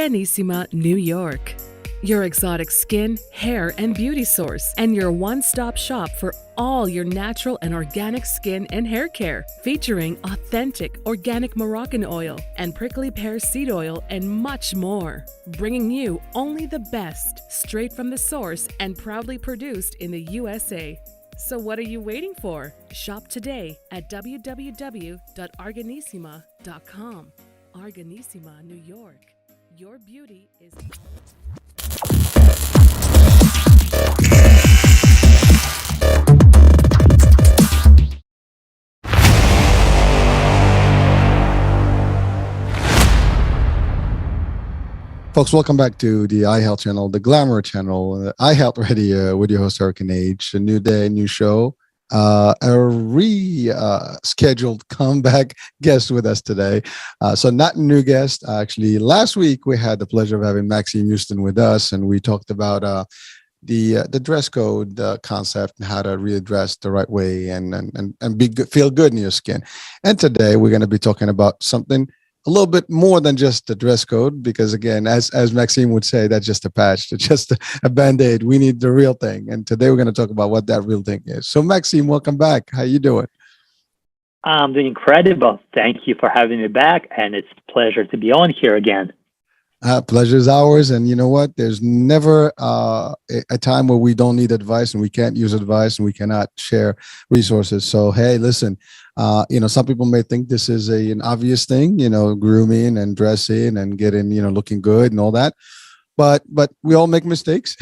Arganissima, New York. Your exotic skin, hair, and beauty source, and your one-stop shop for all your natural and organic skin and hair care, featuring authentic organic Moroccan oil and prickly pear seed oil and much more. Bringing you only the best, straight from the source and proudly produced in the USA. So what are you waiting for? Shop today at www.arganissima.com. Arganissima, New York. Your beauty is... Folks, welcome back to the iHealth channel, the Glamour channel, iHealth Radio with your host, Hurricane H. A new day, new show. A scheduled comeback guest with us today. So not a new guest. Actually, last week we had the pleasure of having Maxim with us, and we talked about the dress code concept and how to really dress the right way and be good, feel good in your skin. And today we're going to be talking about something a little bit more than just the dress code, because again, as Maxime would say, that's just a patch, it's just a Band-Aid. We need the real thing. And today we're going to talk about what that real thing is. So Maxime, welcome back. How you doing? I'm doing incredible. Thank you for having me back. And it's a pleasure to be on here again. Pleasure is ours. And you know what? There's never a time where we don't need advice and we can't use advice and we cannot share resources. So, hey, listen, some people may think this is an obvious thing, grooming and dressing and getting, looking good and all that. But we all make mistakes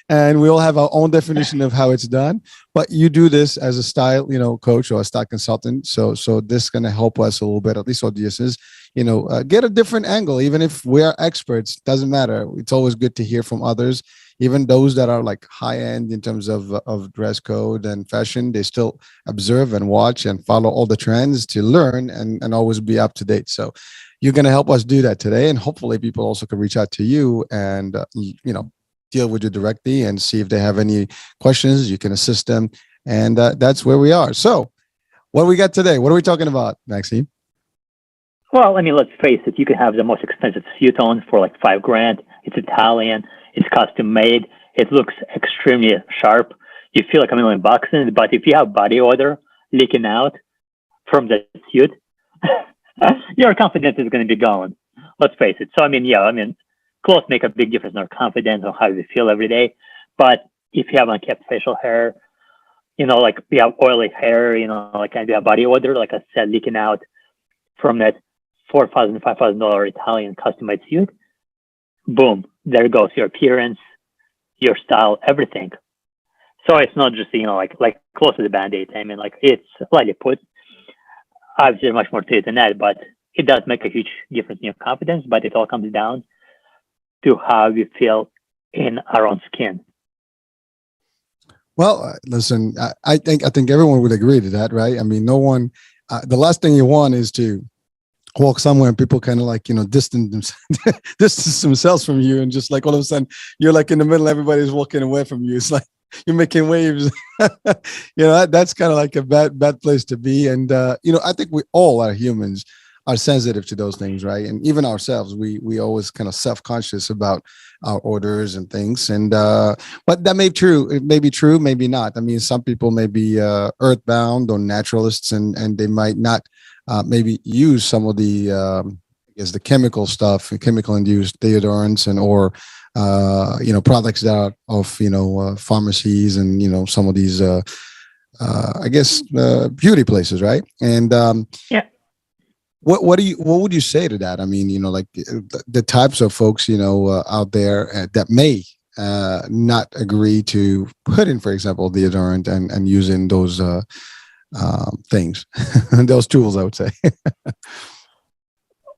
and we all have our own definition of how it's done. But you do this as a style, coach or a style consultant. So this is going to help us a little bit, at least audiences, get a different angle. Even if we are experts, doesn't matter. It's always good to hear from others, even those that are like high end in terms of dress code and fashion. They still observe and watch and follow all the trends to learn and always be up to date. So you're going to help us do that today. And hopefully people also can reach out to you and, deal with you directly and see if they have any questions. You can assist them. And that's where we are. So what we got today? What are we talking about, Maxime? Well, let's face it. You can have the most expensive suit on for like $5,000. It's Italian. It's custom made. It looks extremely sharp. You feel like $1 million in it. But if you have body odor leaking out from the suit, your confidence is going to be gone. Let's face it. So, clothes make a big difference in our confidence on how we feel every day. But if you have unkept facial hair, like we have oily hair, and you have body odor, like I said, leaking out from that $4,000, $5,000 Italian custom-made suit, boom, there goes your appearance, your style, everything. So it's not just, like close to the Band-Aid. It's lightly put. Obviously, there's much more to it than that, but it does make a huge difference in your confidence. But it all comes down to how you feel in our own skin. Well, listen, I think everyone would agree to that, right? No one. The last thing you want is to walk somewhere and people kind of distance themselves from you, and just like all of a sudden you're like in the middle, everybody's walking away from you. It's like you're making waves. That's kind of like a bad place to be. And I think we all are humans, are sensitive to those things, right? And even ourselves, we always kind of self-conscious about our orders and things. And but that may be true, maybe not. Some people may be earthbound or naturalists, and they might not maybe use some of the the chemical stuff, chemical induced deodorants or products that are of pharmacies and some of these beauty places, right? And yeah. What would you say to that? The types of folks out there that may not agree to put in, for example, deodorant and using those things, those tools, I would say.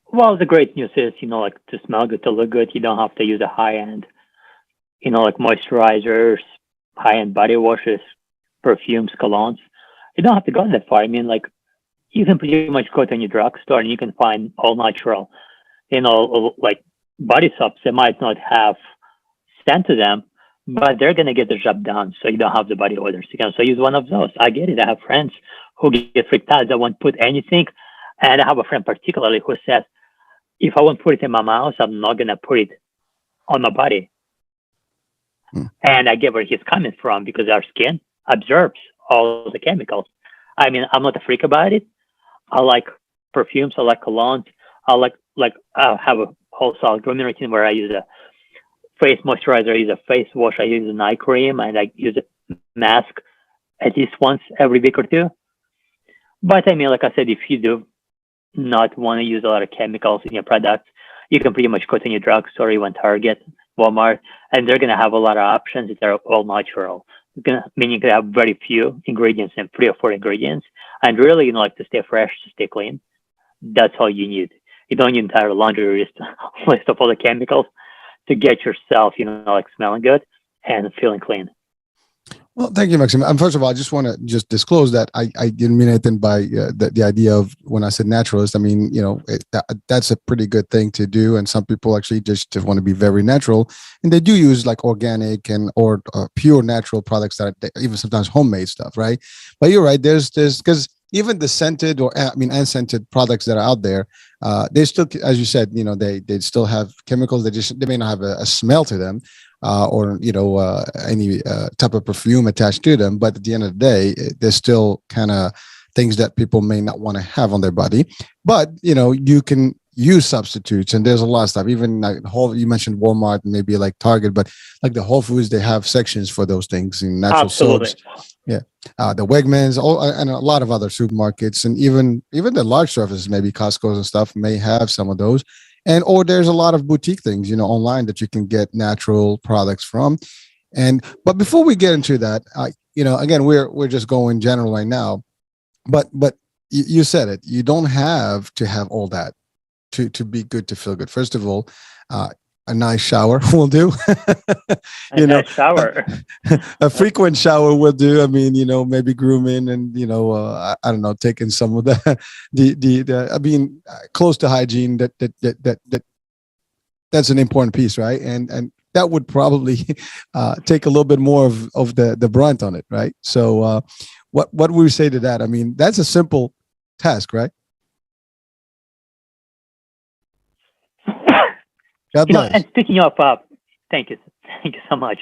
Well, the great news is, to smell good, to look good, you don't have to use a high-end, moisturizers, high-end body washes, perfumes, colognes. You don't have to go that far. You can pretty much go to any drugstore and you can find all natural, body soaps. They might not have scent to them, but they're going to get the job done. So you don't have the body odors. You can also use one of those. I get it. I have friends who get freaked out. They won't put anything. And I have a friend particularly who says, if I want to put it in my mouth, I'm not gonna put it on my body. And I get where he's coming from because our skin absorbs all the chemicals. I mean, I'm not a freak about it. I like perfumes. I like colognes. I have a whole solid grooming routine where I use a face moisturizer, I use a face wash, I use an eye cream, and I use a mask at least once every week or two. But I mean, like I said, if you do not want to use a lot of chemicals in your products, you can pretty much go to your drugstore, even Target, Walmart, and they're going to have a lot of options that are all natural. Meaning you have very few ingredients and 3 or 4 ingredients. And really, like to stay fresh, to stay clean, that's all you need. You don't need an entire laundry list of all the chemicals to get yourself, like smelling good and feeling clean. Well, thank you, Maxim. First of all, I just want to just disclose that I didn't mean anything by the idea of when I said naturalist. I mean, that's a pretty good thing to do. And some people actually just want to be very natural. And they do use like organic or pure natural products that are even sometimes homemade stuff, right? But you're right. There's because even the scented unscented products that are out there, they still, as you said, they still have chemicals. They may not have a smell to them. Or any type of perfume attached to them, but at the end of the day, there's still kind of things that people may not want to have on their body. But you can use substitutes, and there's a lot of stuff. Even like you mentioned Walmart, maybe like Target, but like the Whole Foods, they have sections for those things in natural soaps. Yeah, the Wegmans, and a lot of other supermarkets, and even the large surfaces, maybe Costco's and stuff, may have some of those. Or there's a lot of boutique things, online that you can get natural products from. But before we get into that, again, we're just going general right now. But you said it. You don't have to have all that to be good, to feel good. First of all, a nice shower will do. Nice shower. A frequent shower will do. I mean, maybe grooming and, I don't know, taking some of the close to hygiene, that's an important piece, right? And that would probably take a little bit more of the brunt on it, right? So what would we say to that? I mean, that's a simple task, right? And speaking of, thank you so much.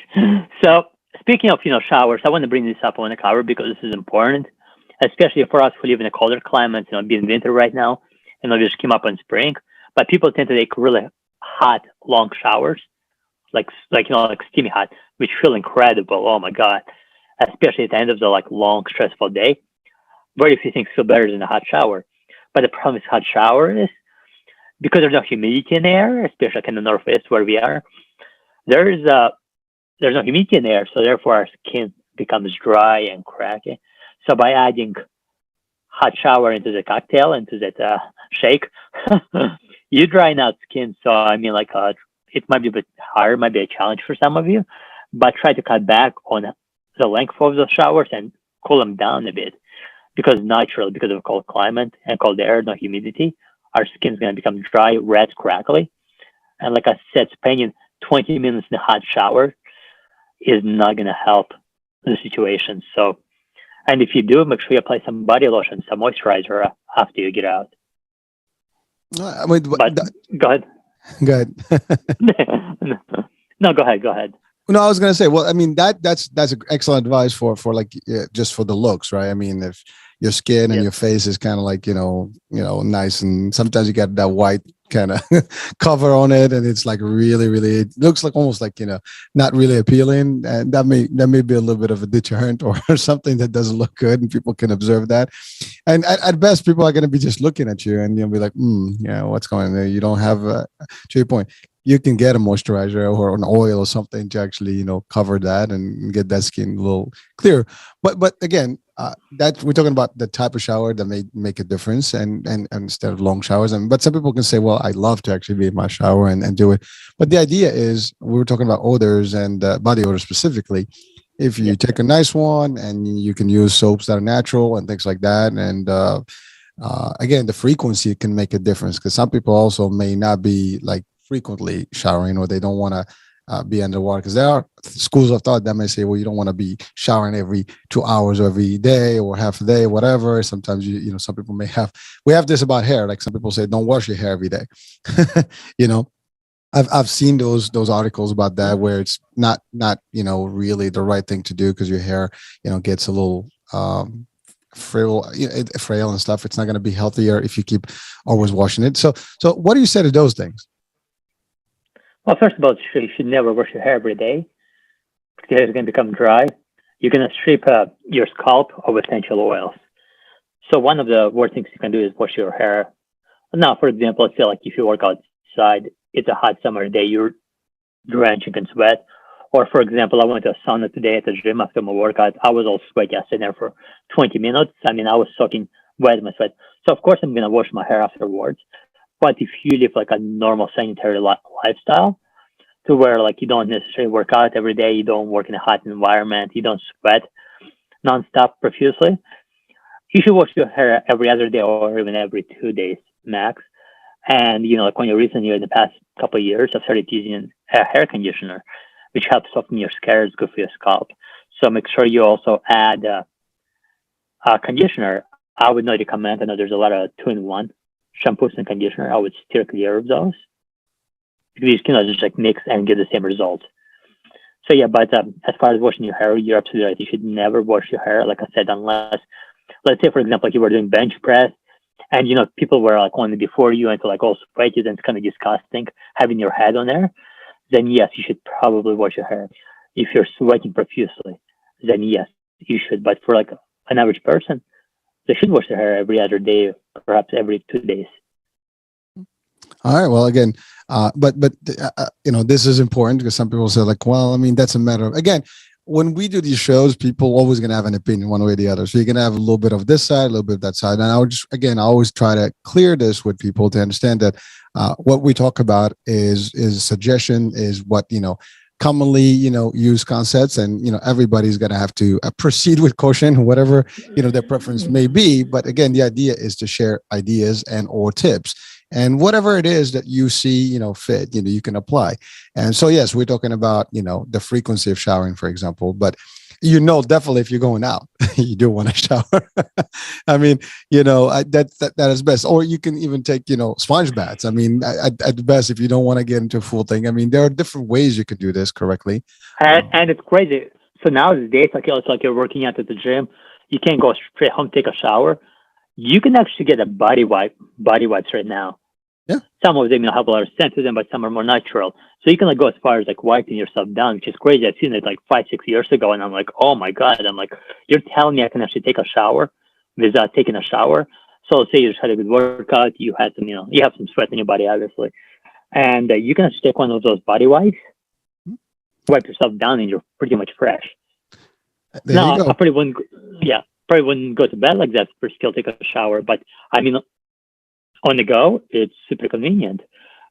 So speaking of, showers, I want to bring this up on the cover because this is important, especially for us who live in a colder climate, being winter right now, and we just came up in spring. But people tend to take really hot, long showers, like steamy hot, which feel incredible. Oh my God! Especially at the end of the long, stressful day. Very few things feel better than a hot shower. But the problem with hot shower is, because there's no humidity in the air, especially in the Northwest where we are, there's no humidity in the air, so therefore our skin becomes dry and cracky. So by adding hot shower into the cocktail, into that shake, you dry out skin. So I mean, it might be a bit hard, might be a challenge for some of you, but try to cut back on the length of the showers and cool them down a bit, because naturally, because of cold climate and cold air, no humidity, our skin's going to become dry, red, crackly. And like I said, spending 20 minutes in a hot shower is not going to help the situation. So, and if you do, make sure you apply some body lotion, some moisturizer after you get out. But go ahead. Go ahead. No, go ahead. No, I was going to say, well, I mean, that's excellent advice for just for the looks, right? I mean, if your skin and your face is kind of nice, and sometimes you get that white kind of cover on it, and it's really, really, it looks almost not really appealing, and that may be a little bit of a deterrent or something that doesn't look good, and people can observe that. And at best, people are going to be just looking at you, and you'll be like, what's going on there? You don't have, to your point, you can get a moisturizer or an oil or something to actually, cover that and get that skin a little clearer. But again, that we're talking about the type of shower that may make a difference, and instead of long showers. But some people can say, well, I love to actually be in my shower and do it. But the idea is, we were talking about odors and body odor specifically. If you take a nice one, and you can use soaps that are natural and things like that, and again, the frequency can make a difference, because some people also may not be frequently showering, or they don't want to be underwater, because there are schools of thought that may say, well, you don't want to be showering every 2 hours or every day or half a day, whatever. Sometimes some people may have. We have this about hair. Like some people say, don't wash your hair every day. you know, I've seen those articles about that where it's not really the right thing to do, because your hair gets a little frail and stuff. It's not going to be healthier if you keep always washing it. So what do you say to those things? Well, first of all, you should never wash your hair every day because it's going to become dry. You're going to strip your scalp of essential oils. So one of the worst things you can do is wash your hair. Now, for example, let's say like if you work outside, it's a hot summer day, you're drenching in sweat. Or for example, I went to a sauna today at the gym after my workout. I was all sweaty. I stayed there for 20 minutes. I mean, I was soaking wet in my sweat. So of course I'm going to wash my hair afterwards. But if you live like a normal sanitary lifestyle, to where like you don't necessarily work out every day, you don't work in a hot environment, you don't sweat nonstop profusely, you should wash your hair every other day or even every 2 days max. And like when you're recently in the past couple of years, I've started using a hair conditioner, which helps soften your hair, is good for your scalp. So make sure you also add a conditioner. I would not recommend. I know there's a lot of 2-in-1 shampoos and conditioner. I would steer clear of those because you cannot just like mix and get the same results. So yeah, but as far as washing your hair, you're absolutely right. You should never wash your hair, like I said, unless, let's say for example, like you were doing bench press, and people were like on before you until like all sweaty, and it's kind of disgusting having your head on there. Then yes, you should probably wash your hair. If you're sweating profusely, then yes, you should. But for like an average person, they should wash their hair every other day, perhaps every 2 days. All right. Well, again, but this is important because some people say like, well, I mean, that's a matter of, again, when we do these shows, people always going to have an opinion one way or the other. So you're going to have a little bit of this side, a little bit of that side. And I always try to clear this with people to understand that what we talk about is suggestion, is what, commonly, used concepts, and, everybody's going to have to proceed with caution, whatever, their preference may be. But again, the idea is to share ideas and or tips. And whatever it is that you see, fit, you can apply. And so, yes, we're talking about, the frequency of showering, for example, but definitely if you're going out, you do want to shower. I mean, that is best. Or you can even take, sponge baths. I mean, at the best, if you don't want to get into a full thing. I mean, there are different ways you can do this correctly. And it's crazy. So nowadays, it's like you're working out at the gym. You can't go straight home, take a shower. You can actually get a body wipes right now. Yeah. Some of them have a lot of scent to them, but some are more natural. So you can go as far as wiping yourself down, which is crazy. I've seen it 5-6 years ago, and I'm like, oh my God. I'm like, you're telling me I can actually take a shower without taking a shower? So let's say you just had a good workout, you had some, you have some sweat in your body, obviously, and you can actually take one of those body wipes, wipe yourself down, and you're pretty much fresh. There now, you go. I probably wouldn't go to bed like that, but still take a shower. But I mean, on the go, it's super convenient.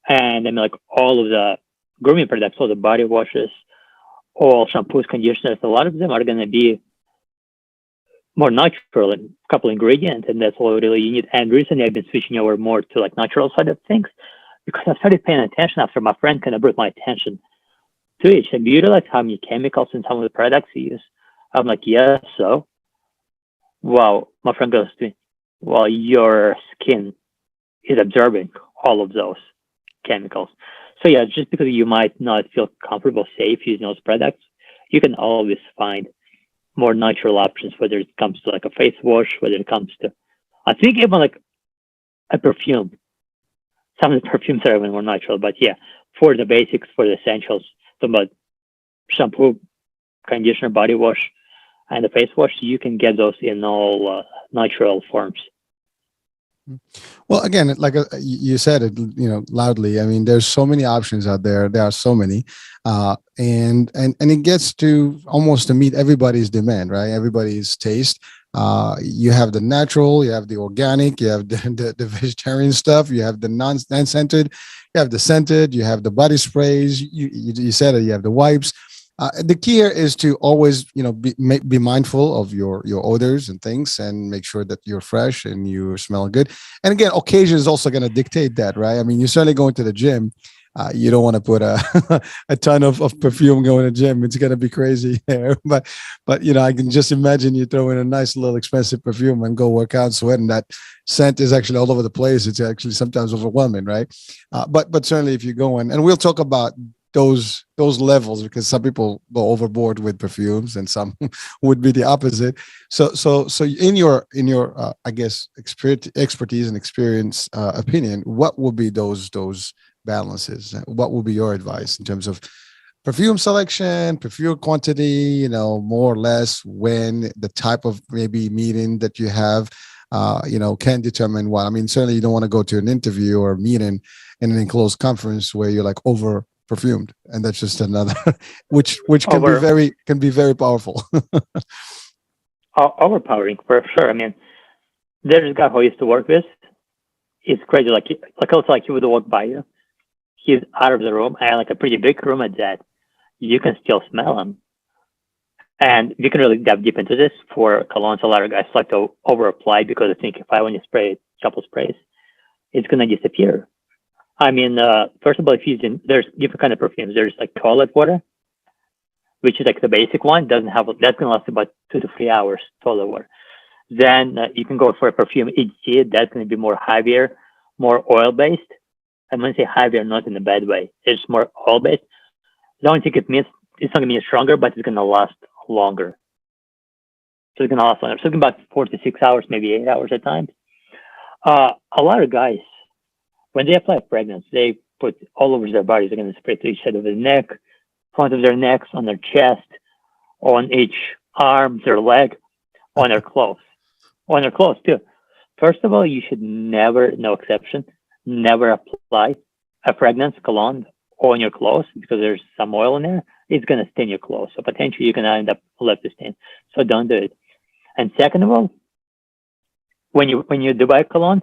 And I mean, all of the grooming products, all the body washes, all shampoos, conditioners, a lot of them are going to be more natural in a couple ingredients, and that's all really you need. And recently I've been switching over more to natural side of things because I started paying attention after my friend kind of brought my attention to it. And do you realize how many chemicals in some of the products you use? I'm like, yeah, so? Wow. My friend goes to me, well, your skin is absorbing all of those chemicals. So yeah, just because you might not feel comfortable, safe using those products, you can always find more natural options, whether it comes to a face wash, whether it comes to, I think even a perfume. Some of the perfumes are even more natural, but yeah, for the basics, for the essentials, about shampoo, conditioner, body wash, and the face wash, you can get those in all natural forms. Well, again, like you said it, loudly. I mean, there's so many options out there. There are so many, and it gets to almost to meet everybody's demand, right? Everybody's taste. You have the natural, you have the organic, you have the vegetarian stuff, you have the non-scented, you have the scented, you have the body sprays. You said it. You have the wipes. The key here is to always, be mindful of your odors and things, and make sure that you're fresh and you smell good. And again, occasion is also going to dictate that, right? I mean, you're certainly going to the gym. You don't want to put a a ton of perfume going to the gym. It's gonna be crazy there. But I can just imagine you throw in a nice little expensive perfume and go work out, sweat, and that scent is actually all over the place. It's actually sometimes overwhelming, right? But certainly if you go in, and we'll talk about those levels, because some people go overboard with perfumes and some would be the opposite. So in your I guess expertise and experience, opinion, what would be those balances? What would be your advice in terms of perfume selection, perfume quantity, more or less, when the type of maybe meeting that you have can determine what? I mean, certainly you don't want to go to an interview or a meeting in an enclosed conference where you're like over perfumed, and that's just another which can be very powerful. Overpowering for sure. I mean, there's a guy who I used to work with. It's crazy. Also, like he would walk by you. He's out of the room, and like a pretty big room at that. You can still smell him, and you can really dive deep into this. For colognes, a lot of guys like to over apply because I think if I want to spray a couple sprays, it's gonna disappear. I mean, first of all, there's different kind of perfumes. There's like toilet water, which is like the basic one. That's gonna last about 2 to 3 hours. Toilet water. Then you can go for a perfume HC. That's gonna be more heavier, more oil based. I'm gonna say heavier, not in a bad way. It's more oil based. I don't think it means it's not gonna be stronger, but it's gonna last longer. So it's gonna last longer. So it's about 4 to 6 hours, maybe 8 hours at times. A lot of guys, when they apply fragrance, they put all over their bodies. They're going to spray to each side of the neck, front of their necks, on their chest, on each arm, their leg, on their clothes. On their clothes, too. First of all, you should never, no exception, never apply a fragrance, cologne, on your clothes because there's some oil in there. It's going to stain your clothes. So potentially you can end up left the stain. So don't do it. And second of all, when you do buy cologne,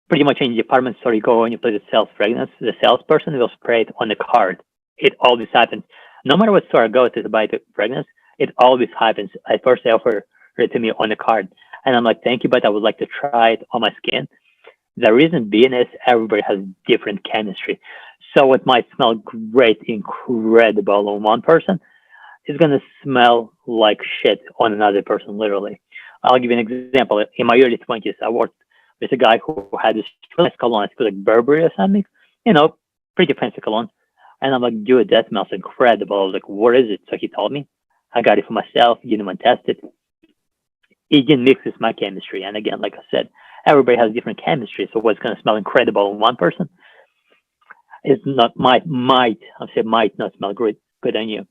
pretty much any department store you go and you play the sales fragrance, the salesperson will spray it on the card. It always happens. No matter what store I go to buy the fragrance, it always happens. At first they offer it to me on the card. And I'm like, thank you, but I would like to try it on my skin. The reason being is everybody has different chemistry. So what might smell great, incredible on one person is going to smell like shit on another person, literally. I'll give you an example. In my early 20s, I worked with a guy who had this nice cologne. It's called like Burberry or something, pretty fancy cologne. And I'm like, dude, that smells incredible. I was like, what is it? So he told me. I got it for myself. Didn't even test it. It didn't mix with my chemistry. And again, like I said, everybody has different chemistry. So what's going to smell incredible on one person is not might not smell good on you.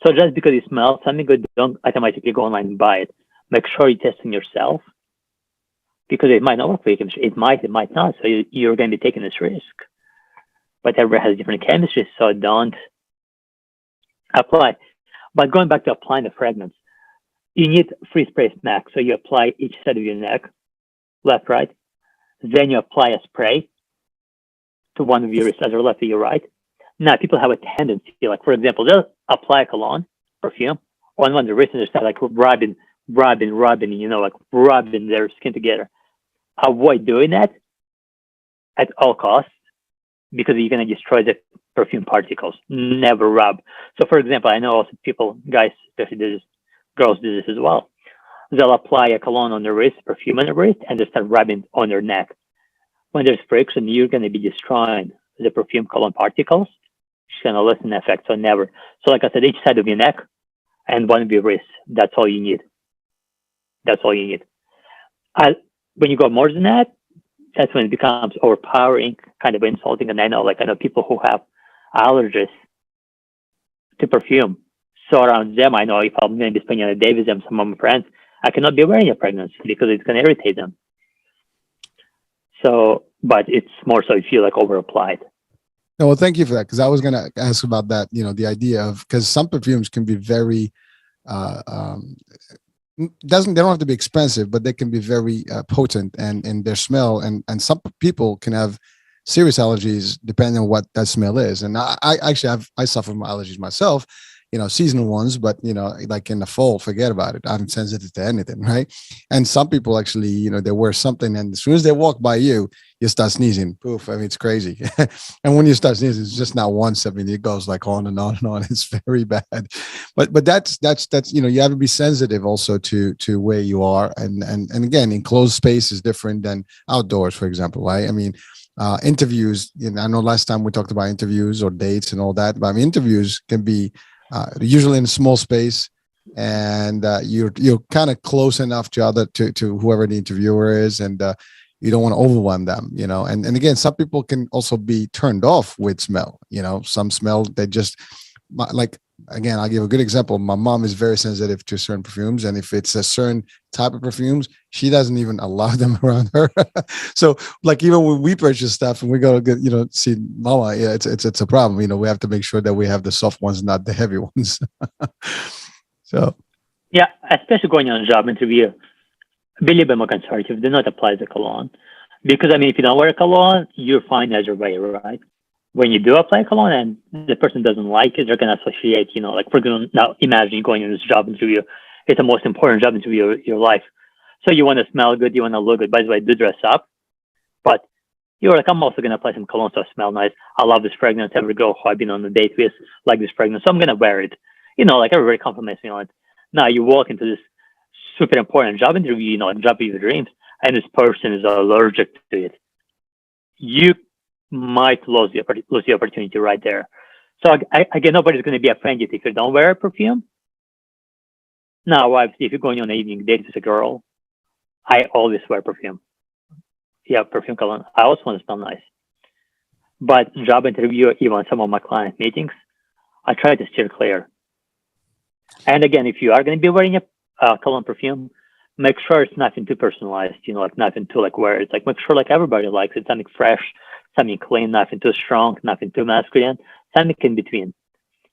So just because you smell something good, don't automatically go online and buy it. Make sure you're testing yourself, because it might not work for you. It might not. So you're going to be taking this risk. But everybody has different chemistry, so don't apply. But going back to applying the fragrance, you need 3 sprays max. So you apply each side of your neck, left, right. Then you apply a spray to one of your wrists, either left or your right. Now, people have a tendency, like, for example, they'll apply a cologne, perfume, on one of the wrists and they start like rubbing, like rubbing their skin together. Avoid doing that at all costs, because you're going to destroy the perfume particles. Never rub. So, for example, I know also people, guys, especially girls do this as well. They'll apply a cologne on their wrist, perfume on their wrist, and they start rubbing on their neck. When there's friction, you're going to be destroying the perfume cologne particles. It's going to lessen the effect. So never. So like I said, each side of your neck and one of your wrists. That's all you need. That's all you need. When you go more than that, that's when it becomes overpowering, kind of insulting. And I know people who have allergies to perfume. So around them, I know if I'm going to be spending a day with them, some of my friends, I cannot be wearing a fragrance because it's going to irritate them. So, but it's more so if you like over applied. No, well, thank you for that, because I was going to ask about that. The idea of, because some perfumes can be very they don't have to be expensive, but they can be very potent and in their smell, and some people can have serious allergies depending on what that smell is. And I actually I suffer from allergies myself. seasonal ones, but like in the fall, forget about it. I'm sensitive to anything, right? And some people actually, they wear something, and as soon as they walk by you, you start sneezing. Poof! I mean, it's crazy. And when you start sneezing, it's just not once. I mean, it goes like on and on and on. It's very bad. But that's you have to be sensitive also to where you are, and again, enclosed space is different than outdoors, for example, right? I mean, interviews. I know last time we talked about interviews or dates and all that, but I mean, interviews can be usually in a small space, and you're kind of close enough to whoever the interviewer is, and you don't want to overwhelm them, and again, some people can also be turned off with smell. Some smell they just like. Again, I'll give a good example. My mom is very sensitive to certain perfumes, and if it's a certain type of perfumes, she doesn't even allow them around her. So, like, even when we purchase stuff and we go to get, see mama, yeah, it's a problem. We have to make sure that we have the soft ones, not the heavy ones. So, yeah, especially going on a job interview, be a little bit more conservative. Do not apply the cologne, because I mean, if you don't wear a cologne, you're fine as your way, right? When you do apply cologne and the person doesn't like it, they're going to associate, like, for example, now imagine going in this job interview. It's the most important job interview of your life. So you want to smell good, you want to look good. By the way, do dress up. But you're like, I'm also going to apply some cologne so I smell nice. I love this fragrance. Every girl who I've been on a date with like this fragrance. So I'm going to wear it. Like everybody compliments me on it. Now you walk into this super important job interview, like job of your dreams, and this person is allergic to it. You might lose the opportunity right there. So again, nobody's going to be offended if you don't wear a perfume. Now, obviously, if you're going on an evening date with a girl, I always wear perfume. Yeah, perfume cologne. I also want to smell nice. But job interview, even some of my client meetings, I try to steer clear. And again, if you are going to be wearing a cologne perfume, make sure it's nothing too personalized, like nothing too like where it's like, make sure like everybody likes it, something fresh, something clean, nothing too strong, nothing too masculine, something in between.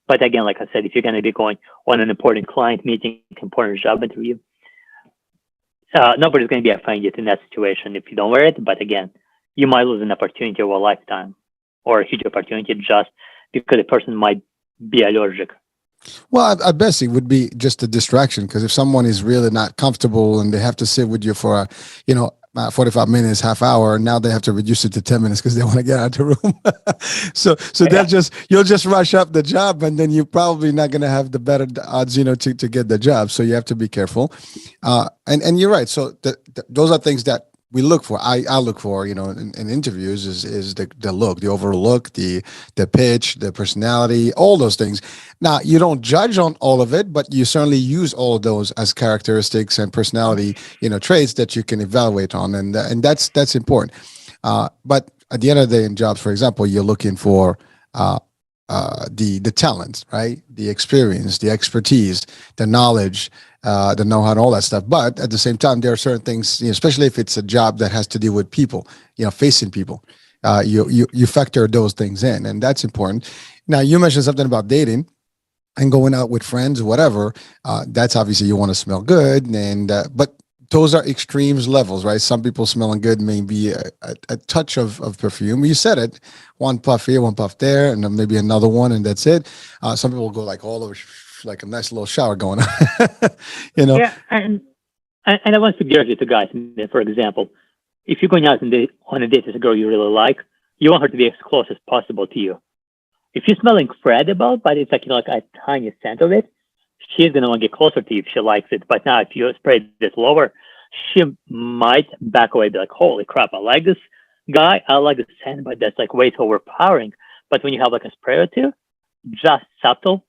But again, like I said, if you're going to be going on an important client meeting, important job interview, nobody's going to be offended in that situation if you don't wear it. But again, you might lose an opportunity of a lifetime or a huge opportunity just because the person might be allergic. Well, at best, it would be just a distraction, because if someone is really not comfortable and they have to sit with you for 45 minutes, half hour, now they have to reduce it to 10 minutes because they want to get out of the room. so you'll just rush up the job, and then you're probably not going to have the better odds, to get the job. So you have to be careful. And you're right. So those are things that we look for. I look for, in interviews is the look, the overall look, the pitch, the personality, all those things. Now, you don't judge on all of it, but you certainly use all of those as characteristics and personality, traits that you can evaluate on, and that's important. But at the end of the day, in jobs, for example, you're looking for the talent, right? The experience, the expertise, the knowledge, the know-how, and all that stuff. But at the same time, there are certain things, especially if it's a job that has to deal with people, facing people, you factor those things in, and that's important. Now, you mentioned something about dating and going out with friends, whatever. That's obviously you want to smell good, but those are extremes levels, right? Some people smelling good may be a touch of perfume. You said it, one puff here, one puff there, and then maybe another one, and that's it. Some people go like all over, like a nice little shower going on. Yeah, and I want to suggest it to guys. For example, if you're going out on a date with a girl you really like, you want her to be as close as possible to you. If you smell incredible, but it's like like a tiny scent of it, she's gonna want to get closer to you if she likes it. But now, if you spray this lower, she might back away, be like, "Holy crap, I like this guy. I like the scent, but that's like way too overpowering." But when you have like a spray or two, just subtle,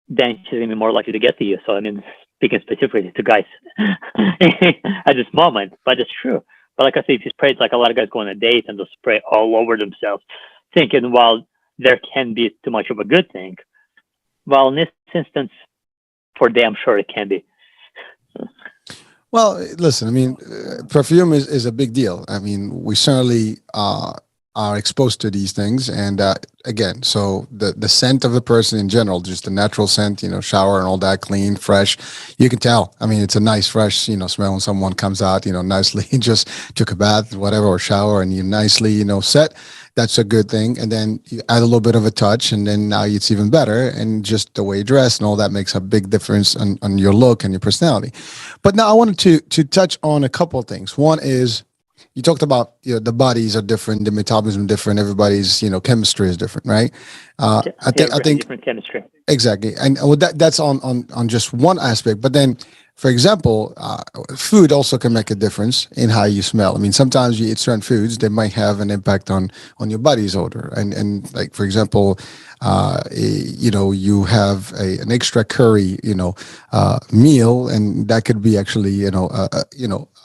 then she's gonna be more likely to get to you. So I mean, speaking specifically to guys at this moment, but it's true. But like I say, if you spray it, like a lot of guys go on a date and they'll spray all over themselves, thinking, well, there can be too much of a good thing. Well, in this instance, for damn sure it can be. Well, listen, I mean, perfume is a big deal. I mean, we certainly are exposed to these things. And again, so the scent of the person in general, just the natural scent, shower and all that, clean, fresh, you can tell. I mean, it's a nice, fresh, smell when someone comes out, nicely, just took a bath, whatever, or shower, and you nicely, set. that's a good thing. And then you add a little bit of a touch, and then now it's even better. And just the way you dress and all that makes a big difference on your look and your personality. But now I wanted to touch on a couple of things. One is you talked about, the bodies are different, the metabolism is different, everybody's, chemistry is different, right? I think I think Different chemistry. exactly, and that's on just one aspect. But then, for example, food also can make a difference in how you smell. I mean, sometimes you eat certain foods that might have an impact on your body's odor, and like for example, you have an extra curry, meal, and that could be actually,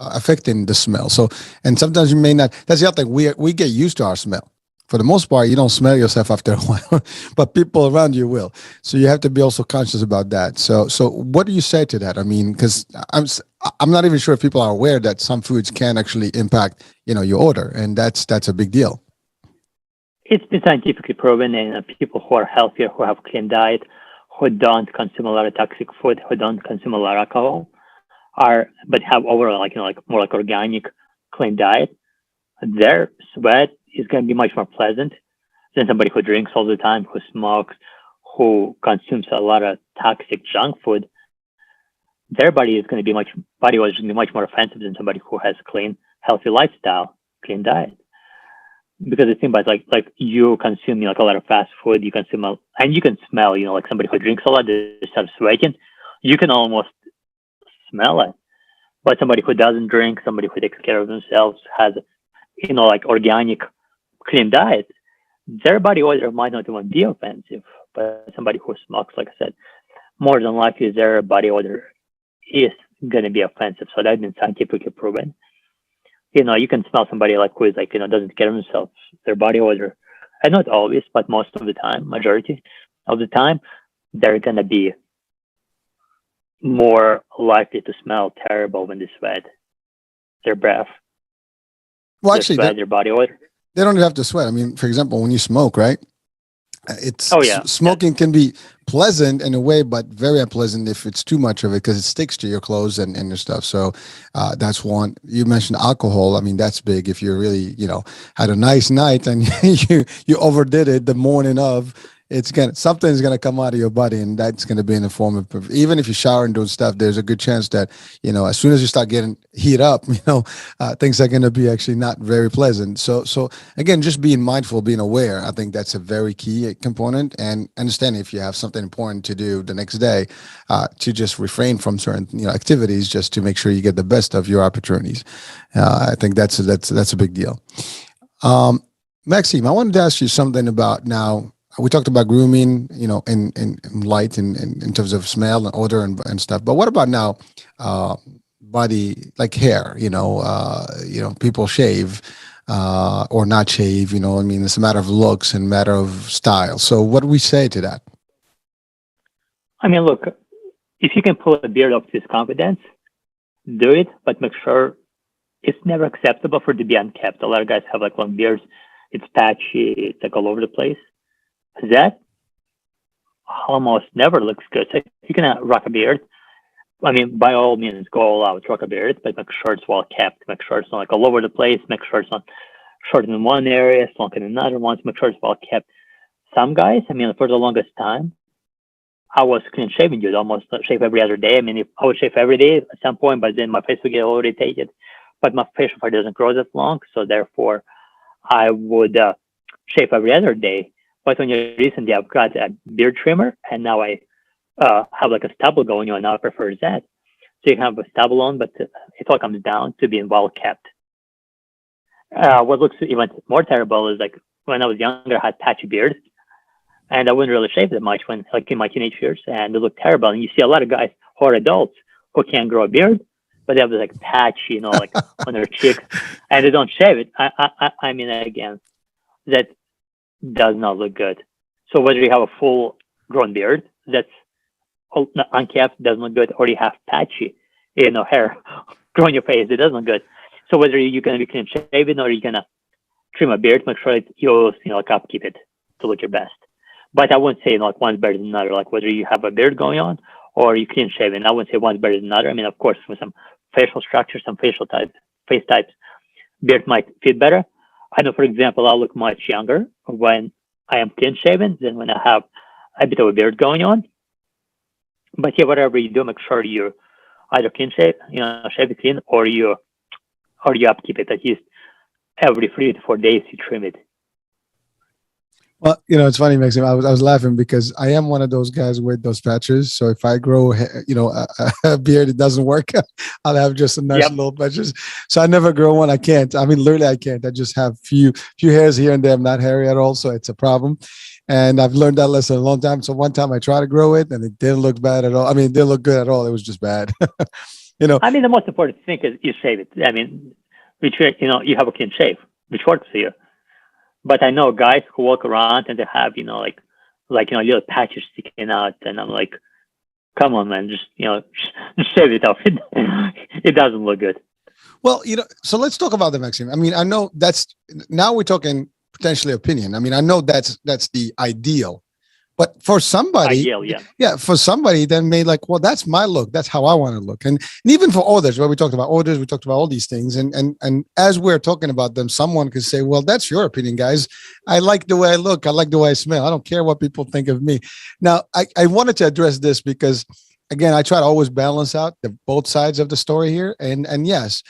affecting the smell. So, and sometimes you may not. That's the other thing. We get used to our smell. For the most part, you don't smell yourself after a while, but people around you will. So you have to be also conscious about that. So what do you say to that? I mean, because I'm not even sure if people are aware that some foods can actually impact, your odor, and that's a big deal. It's been scientifically proven, and people who are healthier, who have clean diet, who don't consume a lot of toxic food, who don't consume a lot of alcohol, but have overall like more like organic, clean diet, their sweat is going to be much more pleasant than somebody who drinks all the time, who smokes, who consumes a lot of toxic junk food. Their body odor is going to be much more offensive than somebody who has a clean, healthy lifestyle, clean diet. Because the thing about like you consume like a lot of fast food, you consume and you can smell, like somebody who drinks a lot, they start sweating, you can almost smell it. But somebody who doesn't drink, somebody who takes care of themselves, has like organic, clean diet, their body odor might not even be offensive. But somebody who smokes, like I said, more than likely their body odor is going to be offensive. So that's been scientifically proven. You can smell somebody like who is like, doesn't take care of themselves, their body odor, and not always, but most of the time, majority of the time, they're going to be more likely to smell terrible when they sweat, their breath, Well, their actually, sweat, their body odor. they don't have to sweat. I mean, for example, when you smoke, right? It's Oh, yeah. smoking can be pleasant in a way, but very unpleasant if it's too much of it because it sticks to your clothes and your stuff. So that's one. You mentioned alcohol. I mean, that's big. If you really, had a nice night and you overdid it the morning of, something's gonna come out of your body, and that's gonna be in the form of, even if you shower and do stuff, there's a good chance that as soon as you start getting heat up, things are gonna be actually not very pleasant. So again, just being mindful, being aware, I think that's a very key component, and understanding if you have something important to do the next day, to just refrain from certain activities just to make sure you get the best of your opportunities. I think that's a big deal. Maxime, I wanted to ask you something about now. We talked about grooming, in light and in terms of smell and odor and stuff. But what about now, body like hair? People shave or not shave. I mean, it's a matter of looks and matter of style. So, what do we say to that? I mean, look, if you can pull a beard off with confidence, do it, but make sure it's never acceptable for it to be unkept. A lot of guys have like long beards, it's patchy, it's like all over the place. That almost never looks good. So if you can rock a beard, I mean, by all means, go all out, rock a beard, but make sure it's well kept. Make sure it's not like all over the place. Make sure it's not short in one area, long in another one. Make sure it's well kept. Some guys, I mean, for the longest time, I was clean shaving, dude. Almost shave every other day. I mean, if I would shave every day at some point, but then my face would get irritated. But my facial hair doesn't grow that long, so therefore I would shave every other day. But when you recently, I've got a beard trimmer, and now I have like a stubble going on. Now I prefer that. So you can have a stubble on, but it all comes down to being well kept. What looks even more terrible is like when I was younger, I had patchy beard, and I wouldn't really shave that much when, like in my teenage years, and it looked terrible. And you see a lot of guys who are adults who can't grow a beard, but they have this like patch, like on their cheeks, and they don't shave it. I mean, again, that does not look good. So whether you have a full grown beard that's unkept, doesn't look good, or you have patchy, hair growing your face, it doesn't look good. So whether you're going to be clean shaven or you're going to trim a beard, make sure you'll, upkeep it to look your best. But I wouldn't say like one's better than another, like whether you have a beard going on or you clean shaven. I wouldn't say one's better than another. I mean, of course, with some facial structure, some face types, beard might fit better. I know, for example, I look much younger when I am clean shaven than when I have a bit of a beard going on. But yeah, whatever you do, make sure you either clean shave, shave it clean, or you upkeep it at least every 3 to 4 days. You trim it. Well, it's funny, Maxim. I was laughing because I am one of those guys with those patches. So if I grow, a beard, it doesn't work. I'll have just a nice Yep. little patches. So I never grow one. I can't. I mean, literally, I can't. I just have few hairs here and there. I'm not hairy at all, so it's a problem. And I've learned that lesson a long time. So one time I tried to grow it, and it didn't look bad at all. I mean, it didn't look good at all. It was just bad. I mean, the most important thing is you shave it. I mean, you have a clean shave, which works for you. But I know guys who walk around and they have, little patches sticking out, and I'm like, come on, man, just shave it off. It doesn't look good. Well, so let's talk about the Maxim. I mean, I know now we're talking potentially opinion. I mean, I know that's the ideal, but for somebody, for somebody then made like, well, that's my look. That's how I want to look. And even for odors, where we talked about odors, we talked about all these things. And as we're talking about them, someone could say, well, that's your opinion, guys. I like the way I look. I like the way I smell. I don't care what people think of me. Now, I wanted to address this because, again, I try to always balance out both sides of the story here. And yes,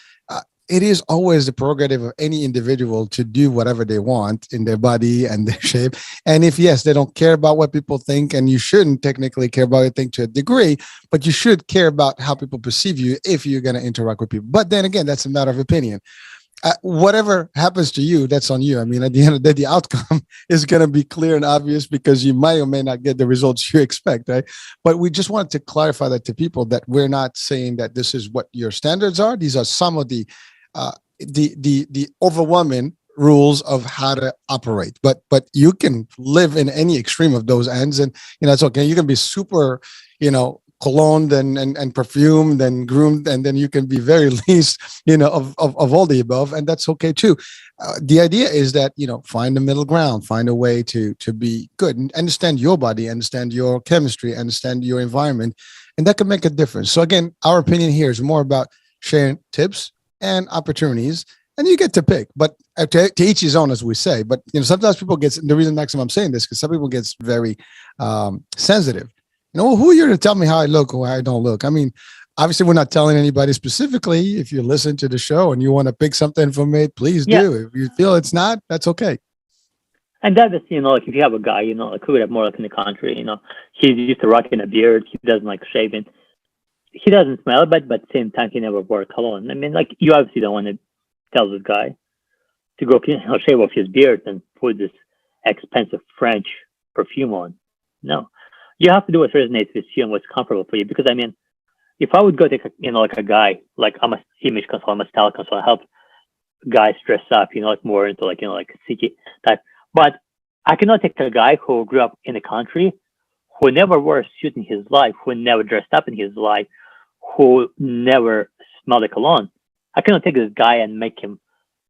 it is always the prerogative of any individual to do whatever they want in their body and their shape. And if, yes, they don't care about what people think, and you shouldn't technically care about anything to a degree, but you should care about how people perceive you if you're going to interact with people. But then again, that's a matter of opinion. Whatever happens to you, that's on you. I mean, at the end of the day, the outcome is going to be clear and obvious because you might or may not get the results you expect, right? But we just wanted to clarify that to people, that we're not saying that this is what your standards are. These are some of the overwhelming rules of how to operate, but you can live in any extreme of those ends, and it's okay. You can be super, cologned and perfumed and groomed, and then you can be very least, of all the above, and that's okay too. The idea is that find the middle ground, find a way to be good, and understand your body, understand your chemistry, understand your environment, and that can make a difference. So again, our opinion here is more about sharing tips and opportunities, and you get to pick, but to each his own, as we say. But sometimes people get, the reason, Maxim, I'm saying this, because some people get very sensitive. Who are you to tell me how I look or how I don't look? I mean, obviously we're not telling anybody specifically. If you listen to the show and you want to pick something from it, please do. If you feel it's not, that's okay. And that is, like if you have a guy, like who would have more like in the country, he's used to rocking a beard. He doesn't like shaving. He doesn't smell it, but at the same time, he never wore cologne. I mean, like, you obviously don't want to tell this guy to go shave off his beard and put this expensive French perfume on. No, you have to do what resonates with you and what's comfortable for you. Because I mean, if I would go take a guy, like I'm a image consultant, I'm a style consultant, I help guys dress up, like more into like CK type. But I cannot take a guy who grew up in the country, who never wore a suit in his life, who never dressed up in his life, who never smelled a cologne. I cannot take this guy and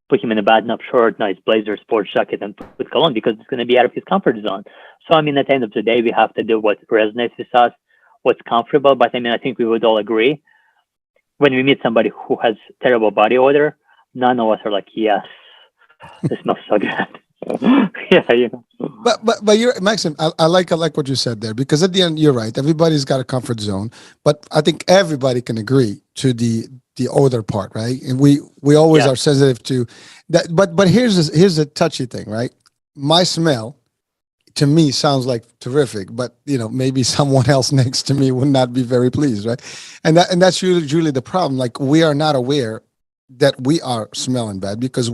put him in a button-up shirt, nice blazer, sports jacket, and put cologne, because it's going to be out of his comfort zone. So, I mean, at the end of the day, we have to do what resonates with us, what's comfortable. But, I mean, I think we would all agree, when we meet somebody who has terrible body odor, none of us are like, yes, this smells so good. Yeah. But you're, Maxim, I like what you said there, because at the end, you're right. Everybody's got a comfort zone, but I think everybody can agree to the odor part, right? And we always are sensitive to that. But here's a touchy thing, right? My smell, to me, sounds like terrific, but maybe someone else next to me would not be very pleased, right? And that's usually the problem. Like, we are not aware that we are smelling bad, because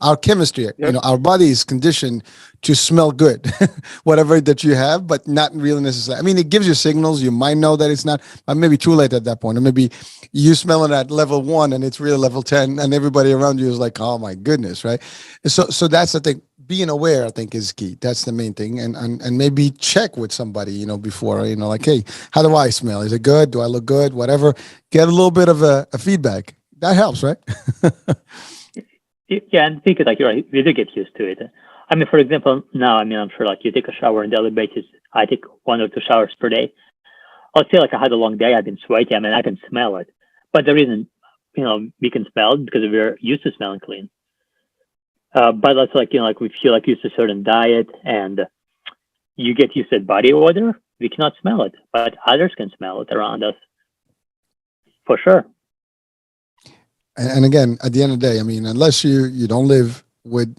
our chemistry, our body is conditioned to smell good, whatever that you have, but not really necessarily. I mean, it gives you signals. You might know that it's not, but maybe too late at that point. Or maybe you smell it at level 1 and it's really level 10, and everybody around you is like, oh my goodness, right? So that's the thing. Being aware, I think, is key. That's the main thing. And maybe check with somebody, before, like, hey, how do I smell? Is it good? Do I look good? Whatever. Get a little bit of a feedback. That helps, right? Yeah, and think like you're right, we do get used to it. I mean, for example, now, I mean, I'm sure like you take a shower on a daily basis. I take 1 or 2 showers per day. I'll say like I had a long day, I've been sweaty, I mean, I can smell it. But the reason, we can smell it because we're used to smelling clean. But that's like, like we feel like used to a certain diet and you get used to body odor, we cannot smell it, but others can smell it around us for sure. And again, at the end of the day, I mean, unless you don't live with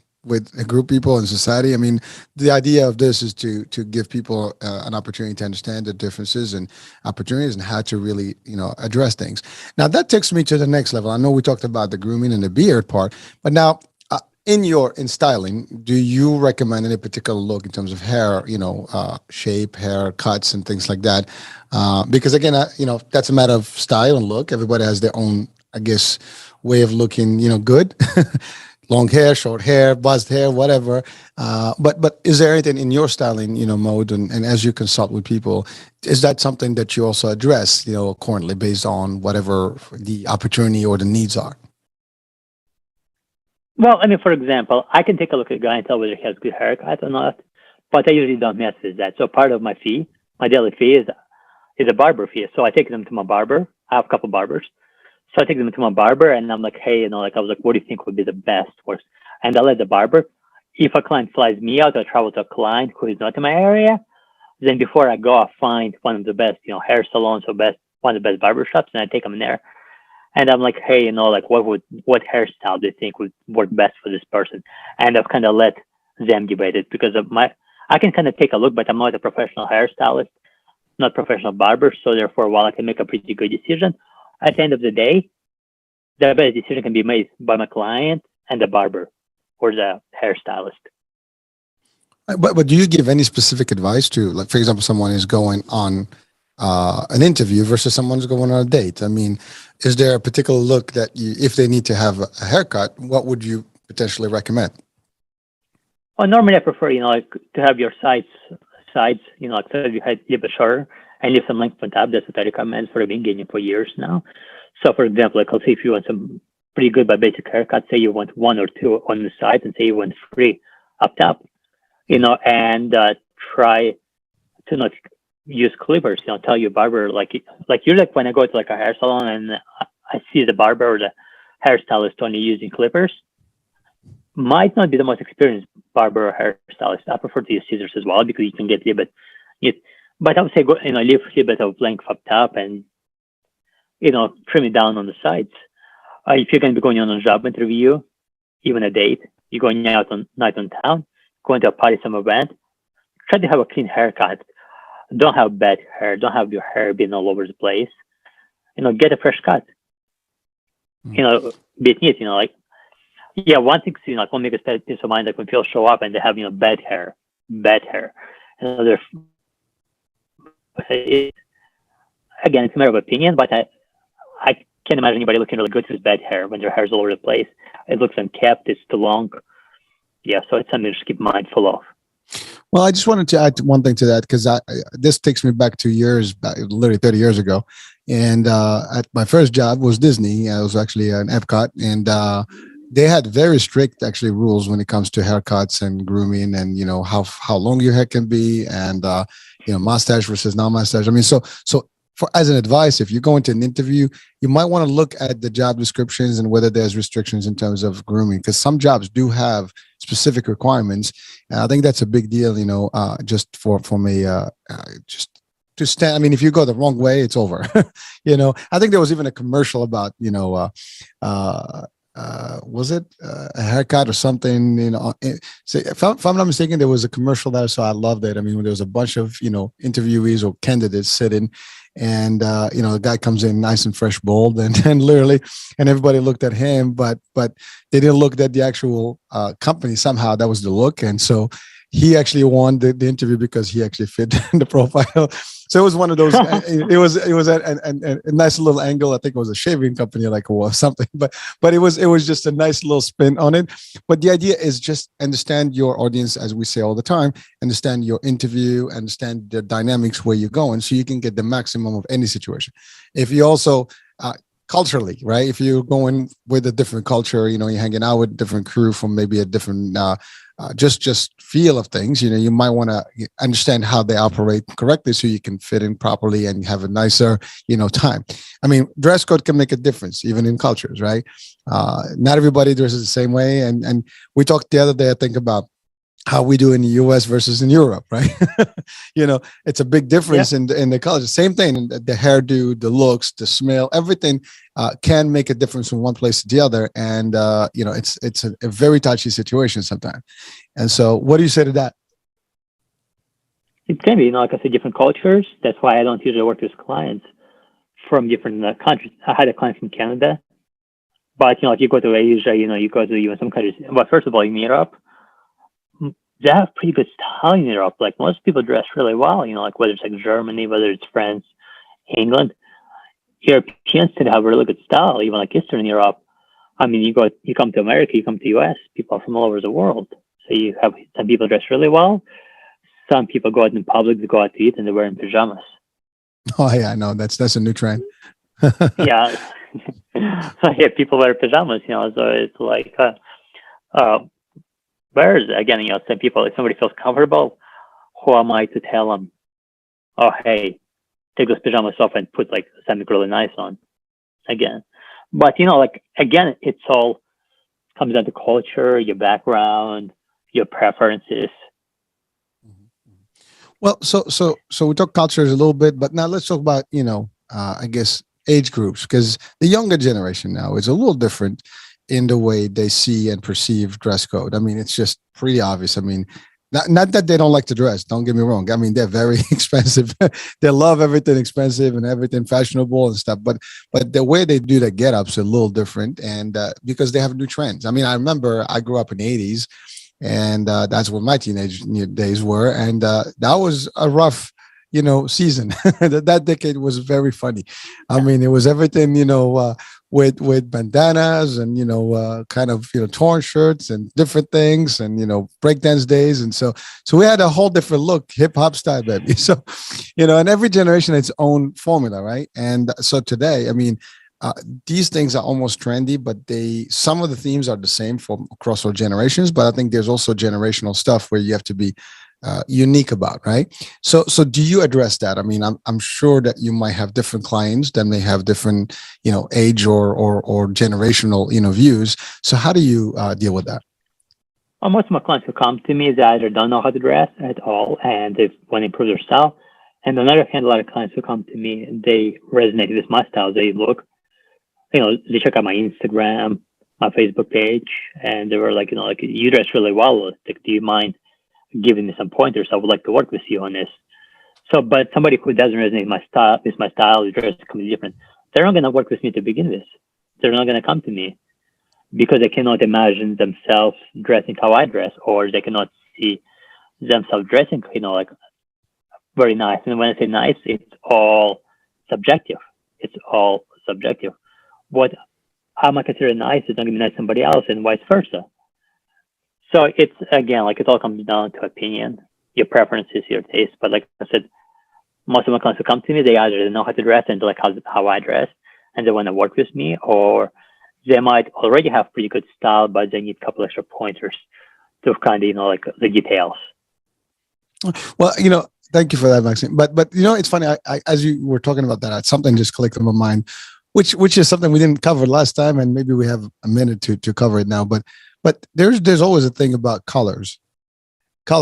a group of people in society, I mean, the idea of this is to give people an opportunity to understand the differences and opportunities and how to really address things. Now that takes me to the next level. I know we talked about the grooming and the beard part, but now in styling, do you recommend any particular look in terms of hair, shape, hair cuts, and things like that? Because again, that's a matter of style and look. Everybody has their own, I guess, way of looking, good. Long hair, short hair, buzzed hair, whatever. But is there anything in your styling, mode, and as you consult with people, is that something that you also address, currently based on whatever the opportunity or the needs are? Well, I mean, for example, I can take a look at a guy and tell whether he has good haircut or not, but I usually don't mess with that. So part of my fee, my daily fee is a barber fee. So I take them to my barber. I have a couple barbers. So I take them to my barber and I'm like, hey, I was like, what do you think would be the best worst? And I let the barber, if a client flies me out, I travel to a client who is not in my area, then before I go, I find one of the best, hair salons or one of the best barber shops, and I take them in there. And I'm like, hey, what hairstyle do you think would work best for this person? And I've kind of let them debate it because I can kind of take a look, but I'm not a professional hairstylist, not professional barber. So therefore, while I can make a pretty good decision, at the end of the day, the best decision can be made by my client and the barber or the hairstylist. But do you give any specific advice to, like, for example, someone is going on an interview versus someone's going on a date? I mean, is there a particular look that if they need to have a haircut, what would you potentially recommend? Well, normally I prefer, to have your sides, like so you had a little bit shorter and leave some length on top. That's what I recommend for been getting for years now. So for example, like I'll say if you want some pretty good but basic haircut, say you want 1 or 2 on the sides and say you want 3 up top, and try to not use clippers. Tell your barber like when I go to like a hair salon and I see the barber or the hairstylist only using clippers, might not be the most experienced barber or hairstylist. I prefer to use scissors as well because you can get a little bit. But I would say leave a little bit of length up top and trim it down on the sides. If you're going to be going on a job interview, even a date, you're going out on night on town, going to a party, some event, try to have a clean haircut. Don't have bad hair. Don't have your hair being all over the place. Get a fresh cut. Be neat. One thing, won't make a peace of mind. Like when people show up and they have, bad hair. Again, it's a matter of opinion, but I can't imagine anybody looking really good with bad hair when their hair's all over the place. It looks unkept. It's too long. Yeah, so it's something to just keep mindful of. Well, I just wanted to add one thing to that because this takes me back to years, literally 30 years ago. And at my first job was Disney. I was actually an Epcot, and they had very strict actually rules when it comes to haircuts and grooming, and how long your hair can be, and mustache versus non-mustache. I mean, so for as an advice, if you go into an interview, you might want to look at the job descriptions and whether there's restrictions in terms of grooming, because some jobs do have specific requirements. And I think that's a big deal, just from a just to stand. I mean, if you go the wrong way, it's over. I think there was even a commercial about, was it a haircut or something? So if I'm not mistaken, there was a commercial that I saw. I loved it. I mean, when there was a bunch of interviewees or candidates sitting, and the guy comes in nice and fresh, bald, and literally, and everybody looked at him, but they didn't look at the actual company. Somehow that was the look, and so he actually won the interview because he actually fit the profile. So it was one of those. It was a nice little angle. I think it was a shaving company, or something. But it was just a nice little spin on it. But the idea is just understand your audience, as we say all the time. Understand your interview. Understand the dynamics where you're going, so you can get the maximum of any situation. If you also culturally, right? If you're going with a different culture, you're hanging out with a different crew from maybe a different just feel of things, you might want to understand how they operate correctly so you can fit in properly and have a nicer, time. I mean, dress code can make a difference even in cultures, right? Not everybody dresses the same way. And we talked the other day, I think, about how we do in the US versus in Europe, right? It's a big difference in the culture. Same thing, the hairdo, the looks, the smell, everything can make a difference from one place to the other. And, it's a very touchy situation sometimes. And so what do you say to that? It can be, like I said, different cultures. That's why I don't usually work with clients from different countries. I had a client from Canada, but, if you go to Asia, you go to even some countries. But first of all, in Europe, they have pretty good style in Europe. Like most people dress really well, like whether it's like Germany, whether it's France, England. Europeans tend to have really good style, even like Eastern Europe. I mean, you come to America, you come to US, people from all over the world. So you have some people dress really well. Some people go out in public, they go out to eat, and they're wearing pajamas. Oh yeah, no, that's a new trend. Yeah. So yeah, people wear pajamas, so it's like, whereas again, some people, if somebody feels comfortable, who am I to tell them, oh, hey, take those pajamas off and put like something really nice on again. But, again, it's all comes down to culture, your background, your preferences. Well, so we talk cultures a little bit, but now let's talk about, I guess age groups, because the younger generation now is a little different in the way they see and perceive dress code. I mean, it's just pretty obvious. I mean, not that they don't like to dress. Don't get me wrong. I mean, they're very expensive. They love everything expensive and everything fashionable and stuff. But the way they do their get-ups are a little different, and because they have new trends. I mean, I remember I grew up in the 80s, and that's what my teenage days were, and that was a rough, season. That decade was very funny. I mean, it was everything, with bandanas and kind of torn shirts and different things and breakdance days, and so we had a whole different look, hip hop style, baby. So and every generation its own formula, right? And so today, I mean, these things are almost trendy, but some of the themes are the same from across all generations. But I think there's also generational stuff where you have to be unique about, right? So do you address that? I mean, I'm sure that you might have different clients that may have different, age or generational, views. So how do you deal with that? Well, most of my clients who come to me, they either don't know how to dress at all, and they want to improve their style. And on the other hand, a lot of clients who come to me, they resonate with my style. They look, they check out my Instagram, my Facebook page, and they were like, you dress really well. Like, do you mind giving me some pointers? I would like to work with you on this. So, but somebody who doesn't resonate with my style, the dress is completely different. They're not going to work with me to begin with. They're not going to come to me because they cannot imagine themselves dressing how I dress, or they cannot see themselves dressing, like very nice. And when I say nice, it's all subjective. It's all subjective. What I might consider nice is not going to be nice to somebody else, and vice versa. So it's, again, like it all comes down to opinion, your preferences, your taste. But like I said, most of my clients who come to me, they either know how to dress and they like how I dress, and they want to work with me, or they might already have pretty good style, but they need a couple extra pointers to kind of, like the details. Well, thank you for that, Maxim. But it's funny. I as you were talking about that, something just clicked in my mind, which is something we didn't cover last time, and maybe we have a minute to cover it now. But there's always a thing about color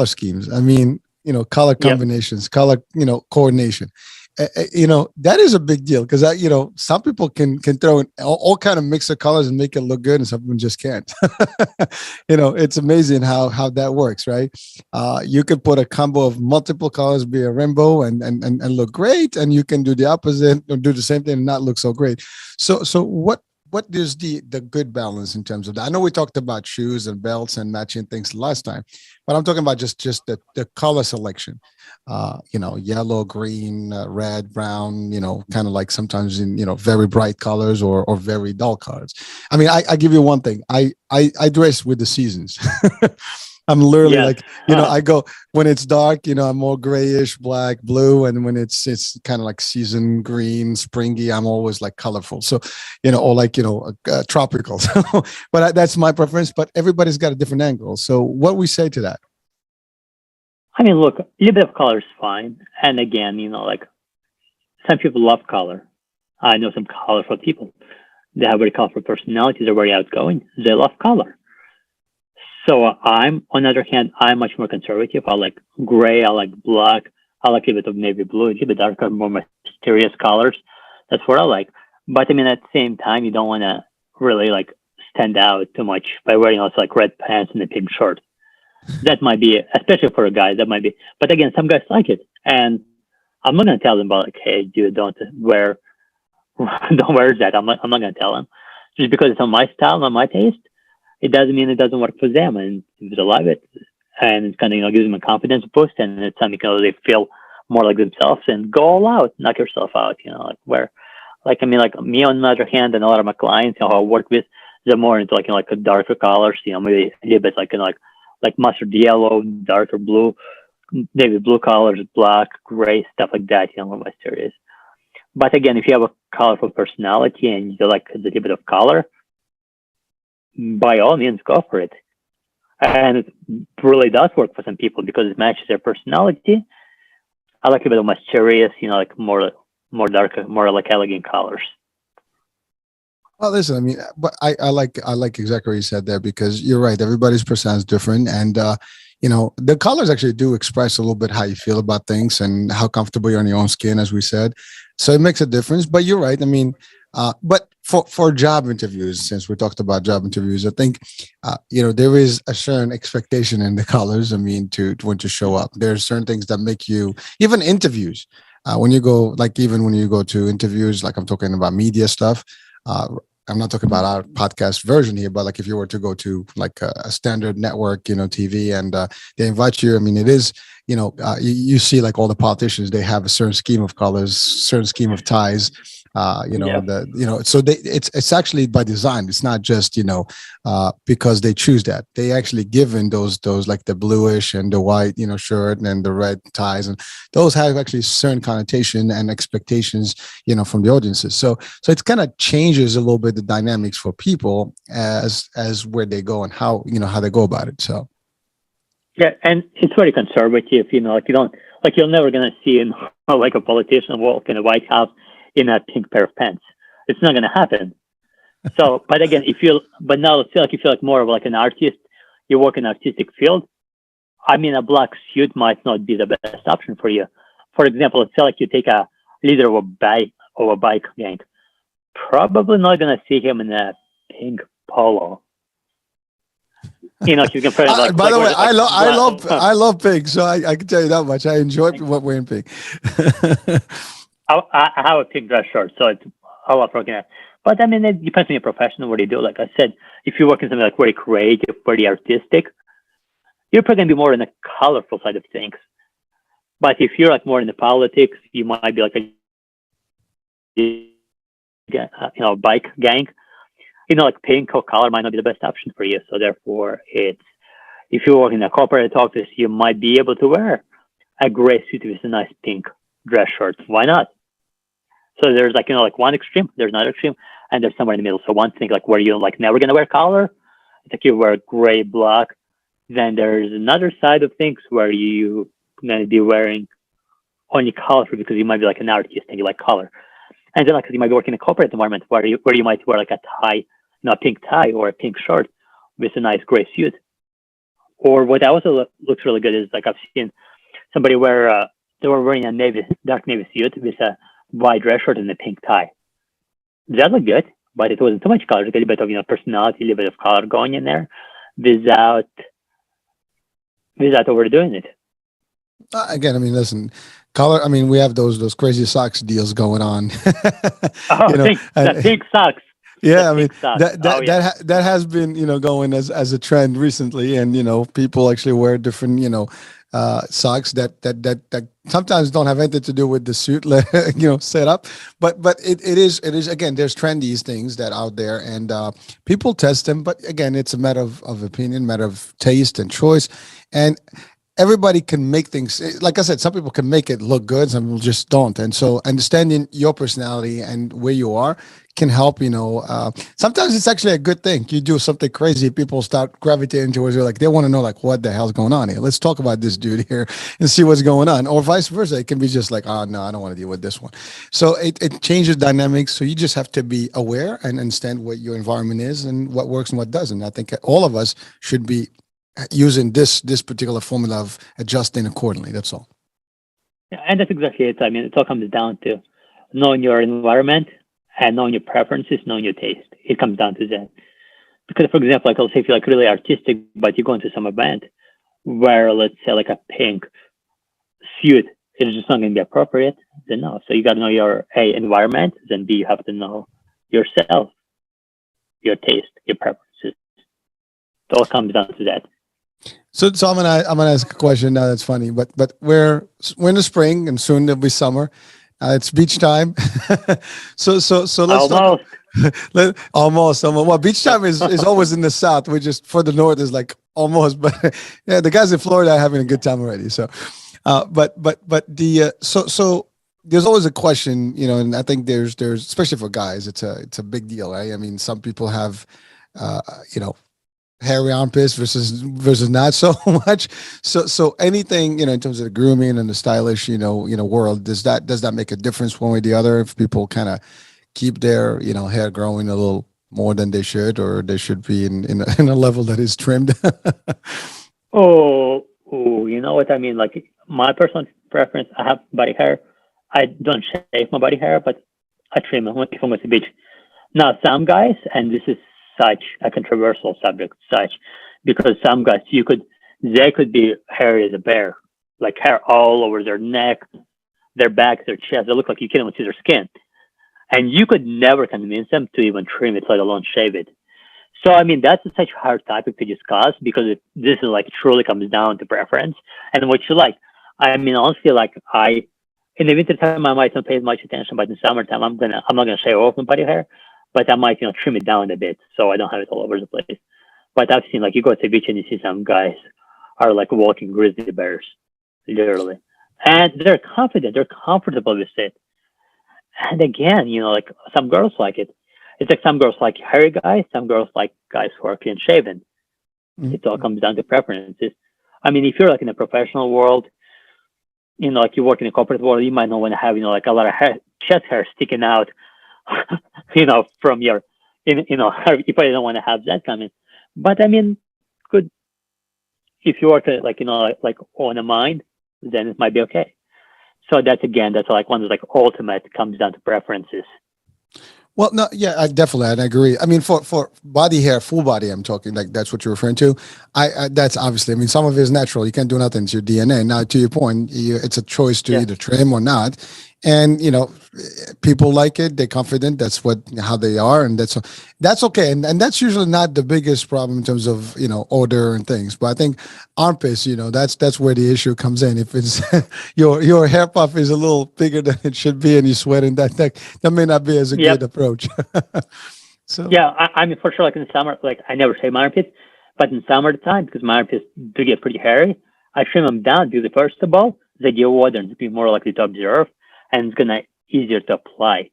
schemes. I mean, color combinations, color, coordination. That is a big deal because some people can throw in all kind of mix of colors and make it look good, and some people just can't. It's amazing how that works, right? You could put a combo of multiple colors, be a rainbow, and look great, and you can do the opposite or do the same thing and not look so great. So what is the good balance in terms of that? I know we talked about shoes and belts and matching things last time, but I'm talking about just the color selection. Yellow, green, red, brown, kind of like sometimes in, very bright colors or very dull colors. I mean, I give you one thing. I dress with the seasons. I'm literally Yes. like, I go when it's dark, I'm more grayish, black, blue, and when it's kind of like season green, springy, I'm always like colorful. So, or like tropical. But that's my preference. But everybody's got a different angle. So, what we say to that? I mean, look, a little bit of color is fine. And again, like some people love color. I know some colorful people. They have very colorful personalities. They're very outgoing. They love color. So on the other hand, I'm much more conservative. I like gray. I like black. I like a bit of navy blue, a little bit darker, more mysterious colors. That's what I like. But I mean, at the same time, you don't want to really like stand out too much by wearing also like red pants and a pink shirt. That might be, especially for a guy, that might be. But again, some guys like it, and I'm not gonna tell them about like, hey, dude, don't wear, don't wear that. I'm not gonna tell them just because it's on my style, not my taste. It doesn't mean it doesn't work for them, and if they love it, and it kind of gives them a confidence boost, and it's something they feel more like themselves, and go all out, knock yourself out. Like where, like I mean, like me on the other hand, and a lot of my clients, who I work with, they're more into like a darker colors. Maybe a little bit like mustard yellow, darker blue, navy blue colors, black, gray, stuff like that. More mysterious. But again, if you have a colorful personality and you like a little bit of color, by all means, go for it. And it really does work for some people because it matches their personality. I like a bit of mysterious, like more darker, more like elegant colors. Well, listen, I mean, but I like exactly what you said there because you're right. Everybody's persona is different, and the colors actually do express a little bit how you feel about things and how comfortable you're in your own skin, as we said. So it makes a difference. But you're right. I mean, but for job interviews, since we talked about job interviews, I think there is a certain expectation in the colors. I mean, to when to show up, there are certain things that make you even interviews. When you go, like even when you go to interviews, like I'm talking about media stuff. I'm not talking about our podcast version here, but like if you were to go to like a standard network, TV, and they invite you, I mean, it is, you see like all the politicians, they have a certain scheme of colors, certain scheme of ties, so it's actually by design. It's not just, because they choose that. They actually given those like the bluish and the white, shirt and the red ties, and those have actually certain connotation and expectations, from the audiences. So it kind of changes a little bit the dynamics for people as where they go and how they go about it. So yeah, and it's very conservative. Like you don't like you're never gonna see like a politician walk in a White House in a pink pair of pants. It's not gonna happen. So, but again, but now let's say like you feel like more of like an artist. You work in an artistic field. I mean, a black suit might not be the best option for you. For example, let's say like you take a leader of a bike gang. Probably not gonna see him in a pink polo. You can put like. By the way, like, I love pink, so I can tell you that much. I enjoy wearing pink. I have a pink dress shirt, so it's I love rocking it. But I mean, it depends on your profession, what you do. Like I said, if you work in something like very creative, very artistic, you're probably gonna be more in the colorful side of things. But if you're like more in the politics, you might be like a bike gang. Like pink or color might not be the best option for you. So therefore, if you work in a corporate office, you might be able to wear a gray suit with a nice pink dress shirt. Why not? So there's like one extreme, there's another extreme, and there's somewhere in the middle. So one thing like where you're like never gonna wear color, it's like you wear gray, black. Then there's another side of things where you gonna be wearing only colorful because you might be like an artist and you like color. And then like you might be working in a corporate environment where you might wear like a tie, a pink tie or a pink shirt with a nice gray suit. Or what also looks really good is like I've seen somebody wear they were wearing a dark navy suit with a white dress shirt and a pink tie. That looked good, but it wasn't too much color. It got a bit of personality, a little bit of color going in there without overdoing it. Again, I mean, listen, color. I mean, we have those crazy socks deals going on. Pink socks. Yeah, I mean that has been going as a trend recently, and people actually wear different socks that sometimes don't have anything to do with the suit, setup. But it is again. There's trendy things that out there, and people test them. But again, it's a matter of opinion, matter of taste and choice, and everybody can make things, like I said, some people can make it look good, some people just don't. And so understanding your personality and where you are can help. Sometimes it's actually a good thing. You do something crazy, people start gravitating towards you, like they want to know like what the hell's going on here, let's talk about this dude here and see what's going on. Or vice versa, it can be just like, oh no, I don't want to deal with this one. So it changes dynamics. So you just have to be aware and understand what your environment is and what works and what doesn't. I think all of us should be using this particular formula of adjusting accordingly. That's all. Yeah, and that's exactly it. I mean, it all comes down to knowing your environment and knowing your preferences, knowing your taste. It comes down to that. Because, for example, like I'll say if you're like really artistic, but you go into some event where, let's say, like a pink suit is just not going to be appropriate, then no. So you got to know your A, environment, then B, you have to know yourself, your taste, your preferences. It all comes down to that. So I'm gonna ask a question now. That's funny, but we're in the spring and soon there'll be summer. It's beach time. so let's Almost. Almost. Well, beach time is always in the south. We just for the north is like almost, but yeah, the guys in Florida are having a good time already. So, but the so there's always a question, and I think there's especially for guys, it's a big deal, right? I mean, some people have, hairy armpits versus not so much. So anything, in terms of the grooming and the stylish, world, does that make a difference one way or the other? If people kind of keep their, hair growing a little more than they should, or they should be in a level that is trimmed? Oh, you know what I mean? Like my personal preference, I have body hair. I don't shave my body hair, but I trim it if I'm going to the beach. Now, some guys, and this is such a controversial subject, because some guys they could be hairy as a bear, like hair all over their neck, their back, their chest. They look like you can't even see their skin, and you could never convince them to even trim it, let alone shave it. So I mean, that's such a hard topic to discuss because this is like truly comes down to preference and what you like. I mean, honestly, like in the winter time I might not pay as much attention, but in summertime I'm not gonna shave off my body hair. But I might, trim it down a bit so I don't have it all over the place. But I've seen, like, you go to the beach and you see some guys are like walking grizzly bears, literally. And they're confident, they're comfortable with it. And again, like some girls like it. It's like some girls like hairy guys, some girls like guys who are clean shaven. Mm-hmm. It all comes down to preferences. I mean, if you're like in a professional world, like you work in a corporate world, you might not want to have, like a lot of chest hair sticking out. From your, you probably don't want to have that coming. But I mean, good. If you work like on a mind, then it might be okay. So that's like one of like ultimate comes down to preferences. Well, no, yeah, I agree. I mean, for body hair, full body, I'm talking like that's what you're referring to. That's obviously, I mean, some of it is natural. You can't do nothing. It's your DNA. Now, to your point, it's a choice to either trim or not. And, people like it. They're confident. That's how they are. And that's okay. And that's usually not the biggest problem in terms of, odor and things. But I think armpits, that's where the issue comes in. If it's your hair puff is a little bigger than it should be and you're sweating, that may not be as a good approach. So yeah, I mean, for sure, like in the summer, like I never shave my armpits, but in summer time, because my armpits do get pretty hairy, I trim them down because first of all, they get water to be more likely to observe, and it's gonna easier to apply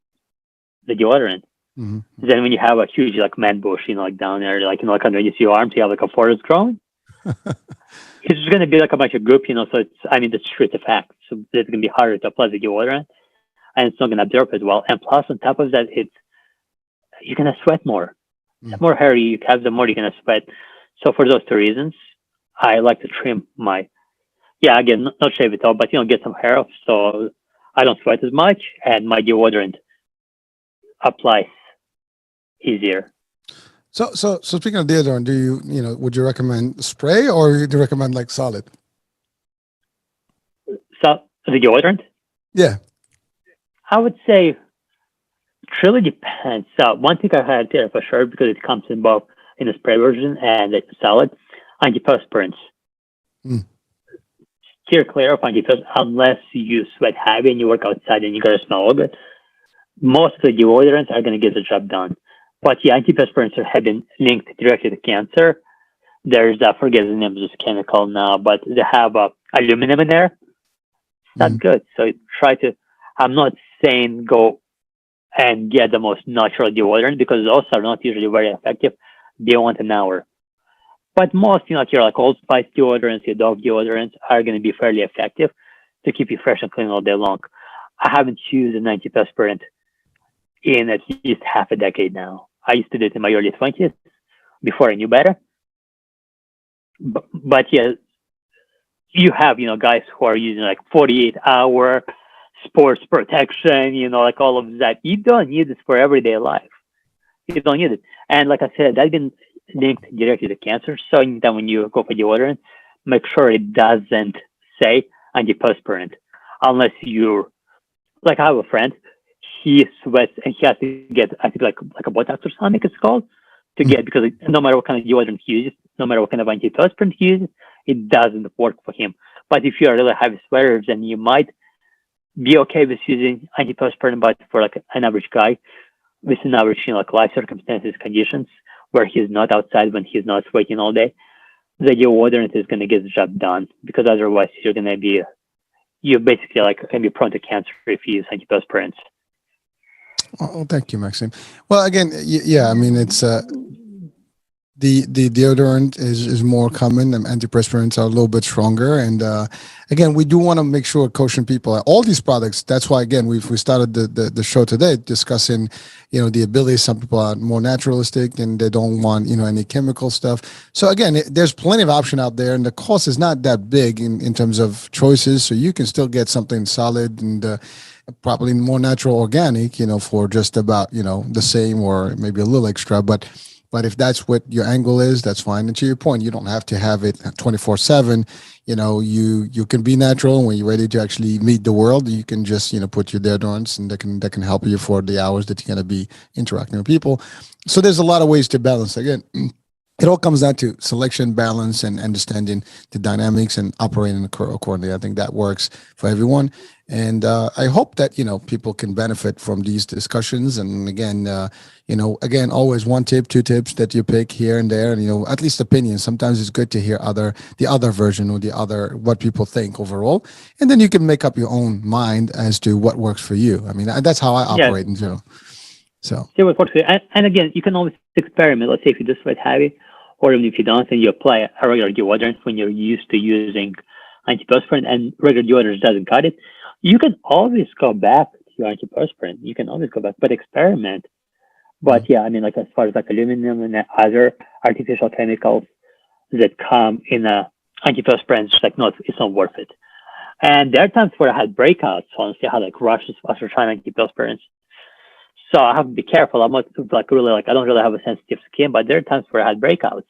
the deodorant. Mm-hmm. Then when you have a huge like man bush, like down there, like like underneath your arms, you have like a forest growing. It's just gonna be like a bunch of goop, so that's true, it's a fact. So it's gonna be harder to apply the deodorant, and it's not gonna absorb as well. And plus, on top of that, you're gonna sweat more. Mm-hmm. The more hairy you have, the more you're gonna sweat. So for those two reasons, I like to trim again, not shave it all, but get some hair off so I don't sweat as much, and my deodorant applies easier. So speaking of deodorant, do you would you recommend spray or do you recommend like solid? So the deodorant? Yeah. I would say it really depends. One thing I had there for sure, because it comes in both in the spray version and the solid, antiperspirants. Mm. steer clear of antiperspirants unless you sweat heavy and you work outside and you gotta smell good. Most of the deodorants are gonna get the job done. But yeah, antiperspirants have been linked directly to cancer. There's I forget the name of this chemical now, but they have aluminum in there. It's not Mhm. good. So try to. I'm not saying go and get the most natural deodorant because those are not usually very effective. They want an hour. But most, like your like Old Spice deodorants, your Dove deodorants are going to be fairly effective to keep you fresh and clean all day long. I haven't used an antiperspirant in at least half a decade now. I used to do it in my early 20s before I knew better. But yeah, you have, guys who are using like 48-hour sports protection, like all of that. You don't need this for everyday life. You don't need it. And like I said, that's been linked directly to cancer. So anytime when you go for deodorant, make sure it doesn't say antiperspirant, unless you're like I have a friend. He sweats and he has to get I think like a Botox or something it's called to get because no matter what kind of deodorant he uses, no matter what kind of antiperspirant he uses, it doesn't work for him. But if you are really heavy sweaters, then you might be okay with using antiperspirant. But for like an average guy with an average, like life circumstances, conditions where he's not outside when he's not sweating all day, the deodorant is going to get the job done because otherwise you're basically like can be prone to cancer if you use antiperspirants. Oh, thank you, Maxim. Well, again, yeah, I mean, it's the deodorant is more common, and antiperspirants are a little bit stronger. And again, we do want to make sure caution people all these products. That's why again we started the show today discussing the ability. Some people are more naturalistic and they don't want any chemical stuff. So again, there's plenty of option out there, and the cost is not that big in terms of choices. So you can still get something solid and probably more natural, organic, for just about the same or maybe a little extra, but if that's what your angle is, that's fine. And to your point, you don't have to have it 24/7. You can be natural, and when you're ready to actually meet the world, you can just put your deodorants, and that can help you for the hours that you're going to be interacting with people. So there's a lot of ways to balance. Again, it all comes down to selection, balance, and understanding the dynamics and operating accordingly. I think that works for everyone, and I hope that people can benefit from these discussions. And again, again, always one tip, two tips that you pick here and there, and at least opinions. Sometimes it's good to hear the other version or the other what people think overall, and then you can make up your own mind as to what works for you. I mean, that's how I Yeah, operate in general. So. see what works for you. And again, you can always experiment. Let's say if you do sweat heavy, or even if you don't, and you apply a regular deodorant when you're used to using antiperspirant and regular deodorant doesn't cut it, you can always go back to your antiperspirant. You can always go back, but experiment. But yeah, I mean, like as far as like aluminum and other artificial chemicals that come in a antiperspirant, it's like it's not worth it. And there are times where I had breakouts. Honestly, I had like rashes after trying antiperspirants. So I have to be careful. I'm not like really like I don't really have a sensitive skin, but there are times where I had breakouts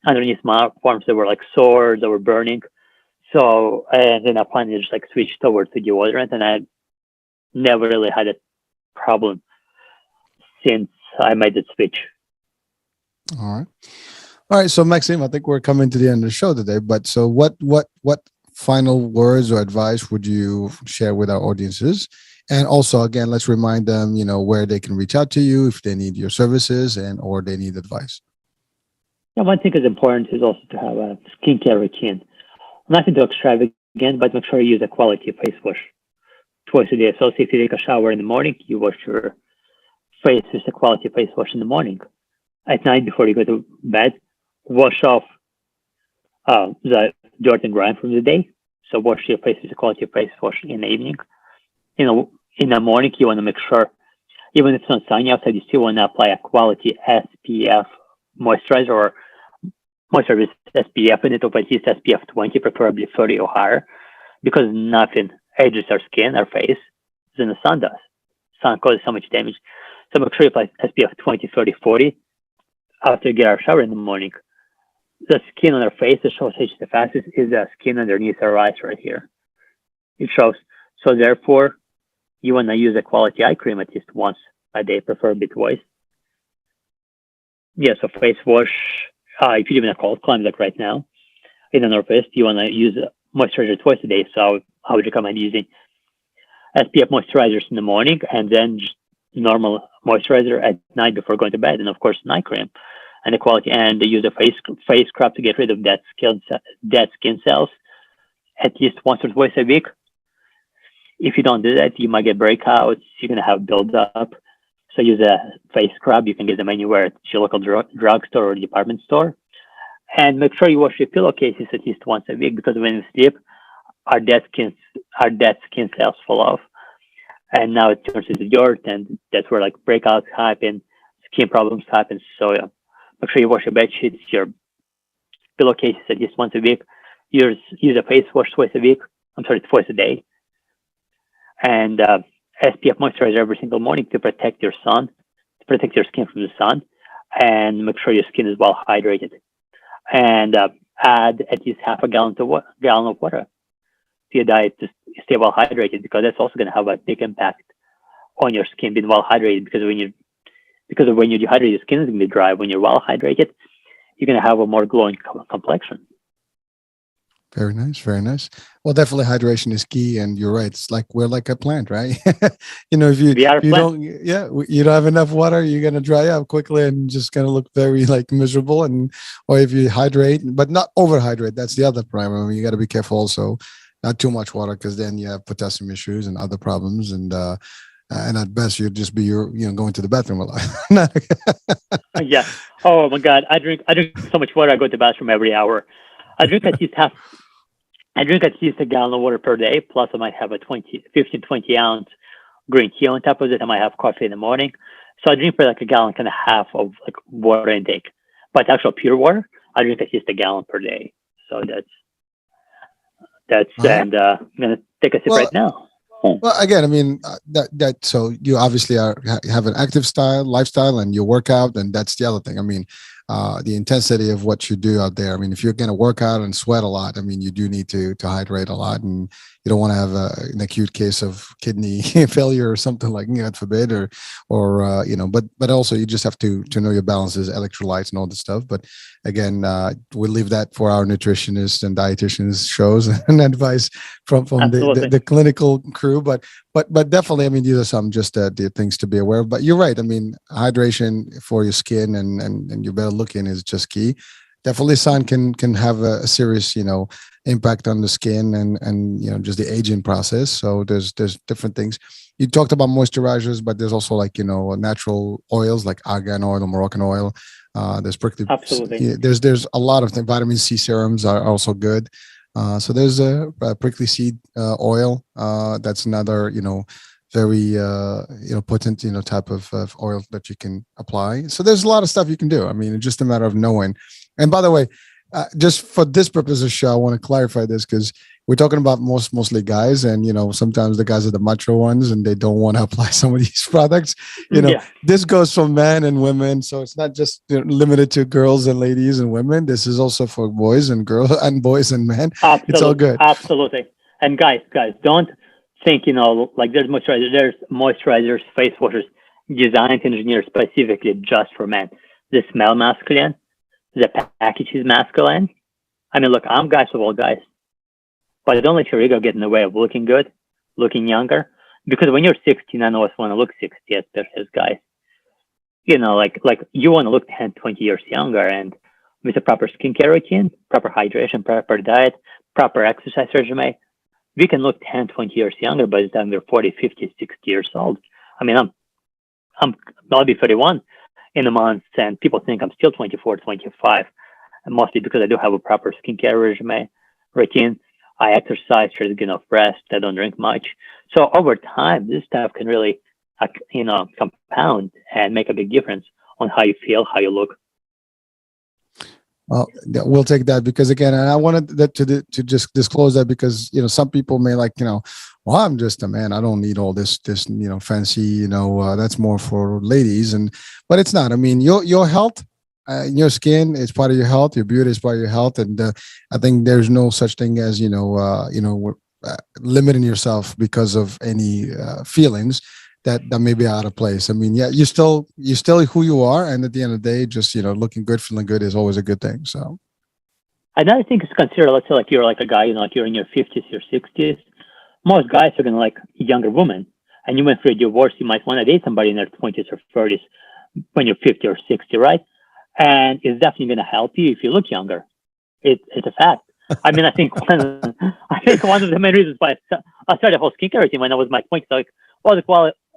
underneath my arms that were like sore, that were burning. So and then I finally just like switched over to deodorant, and I never really had a problem since I made the switch. All right. All right. So Maxim, I think we're coming to the end of the show today. But so what final words or advice would you share with our audiences? And also, again, let's remind them, where they can reach out to you if they need your services or they need advice. Yeah, one thing is important is also to have a skincare routine. Nothing too extravagant, but make sure you use a quality face wash twice a day. So if you take a shower in the morning, you wash your face with a quality face wash in the morning. At night before you go to bed, wash off the dirt and grime from the day. So wash your face with a quality face wash in the evening. In the morning, you want to make sure, even if it's not sunny outside, you still want to apply a quality SPF moisturizer or moisturizer with SPF in it, or at least SPF 20, preferably 30 or higher, because nothing ages our skin, our face, than the sun does. Sun causes so much damage. So make sure you apply SPF 20, 30, 40 after you get our shower in the morning. The skin on our face that shows ages the fastest is the skin underneath our eyes right here. It shows. So therefore, you want to use a quality eye cream at least once a day, preferably twice. Yeah, so face wash, if you live in a cold climate like right now, in the Northwest, you want to use moisturizer twice a day. So I would recommend using SPF moisturizers in the morning, and then just normal moisturizer at night before going to bed, and of course night cream. And the quality, and they use a face scrub to get rid of dead skin cells at least once or twice a week. If you don't do that, you might get breakouts. You're gonna have buildup. So use a face scrub. You can get them anywhere at your local drugstore or department store. And make sure you wash your pillowcases at least once a week, because when you sleep, our dead skin cells fall off, and now it turns into dirt, and that's where like breakouts happen, skin problems happen. So make sure you wash your bed sheets, your pillowcases at least once a week. Use a face wash twice a day, and SPF moisturizer every single morning to protect your skin from the sun, and make sure your skin is well hydrated. And add at least half a gallon of water to your diet to stay well hydrated, because that's also going to have a big impact on your skin being well hydrated. Because when you're dehydrated, your skin is going to be dry. When you're well hydrated, you're going to have a more glowing complexion. Very nice, very nice. Well, definitely hydration is key, and you're right. It's like we're like a plant, right? If you don't have enough water, you're gonna dry up quickly and just gonna look very like miserable. Or if you hydrate, but not overhydrate, that's the other problem. I mean, you got to be careful also, not too much water, because then you have potassium issues and other problems. And at best, you'd just be going to the bathroom a lot. Yeah. Oh my God, I drink so much water. I go to the bathroom every hour. I drink at least a gallon of water per day. Plus, I might have a 20 ounce green tea on top of it. I might have coffee in the morning. So I drink for like a gallon and a half of like water intake. But actual pure water, I drink at least a gallon per day. So that's and I'm gonna take a sip right now. Well, again, I mean so you obviously have an active lifestyle, and you work out, and that's the other thing. I mean, the intensity of what you do out there. I mean, if you're going to work out and sweat a lot, I mean, you do need to hydrate a lot, and you don't want to have an acute case of kidney failure or something like, God forbid, or but also you just have to know your balances, electrolytes, and all this stuff. But again, we'll leave that for our nutritionists and dietitians shows and advice from the clinical crew. But definitely, I mean, these are some just the things to be aware of. But you're right. I mean, hydration for your skin and your better looking is just key. Definitely, sun can have a serious impact on the skin and just the aging process. So there's different things. You talked about moisturizers, but there's also like natural oils like argan oil or Moroccan oil. There's prickly. Absolutely. There's a lot of things. Vitamin C serums are also good. So there's a prickly seed oil. That's another very potent type of oil that you can apply. So there's a lot of stuff you can do. I mean, it's just a matter of knowing. And by the way, just for this purpose of the show, I want to clarify this, because we're talking about mostly guys, and sometimes the guys are the macho ones and they don't want to apply some of these products. This goes for men and women, so it's not just limited to girls and ladies and women. This is also for boys and girls and boys and men. Absolutely. It's all good. Absolutely. And guys, don't think like there's moisturizers, face washers designed and engineered specifically just for men. They smell masculine. The package is masculine. I mean, look, I'm guys of all guys, but don't let your ego get in the way of looking good, looking younger. Because when you're 60, none of us want to look 60, especially as guys. Like you want to look 10, 20 years younger, and with a proper skincare routine, proper hydration, proper diet, proper exercise regimen, we can look 10, 20 years younger by the time we're 40, 50, 60 years old. I mean, I'll be 31 in a month, and people think I'm still 24, 25, and mostly because I do have a proper skincare routine. I exercise, try to get enough rest. I don't drink much. So over time, this stuff can really, compound and make a big difference on how you feel, how you look. Well, we'll take that, because again, and I wanted that to just disclose that, because some people may like well, I'm just a man, I don't need all this fancy that's more for ladies, but it's not. I mean, your health, your skin is part of your health, your beauty is part of your health, and I think there's no such thing as limiting yourself because of any feelings that may be out of place. I mean, yeah, you're still who you are, and at the end of the day, just looking good, feeling good is always a good thing. So Another thing is consider, let's say like you're like a guy, like you're in your 50s or 60s. Most guys are gonna like younger women, and you went through a divorce. You might want to date somebody in their 20s or 30s when you're 50 or 60, right? And it's definitely gonna help you if you look younger. It's a fact. I mean, I think one of the main reasons why I started a whole skincare routine when I was in my 20s. Like, well,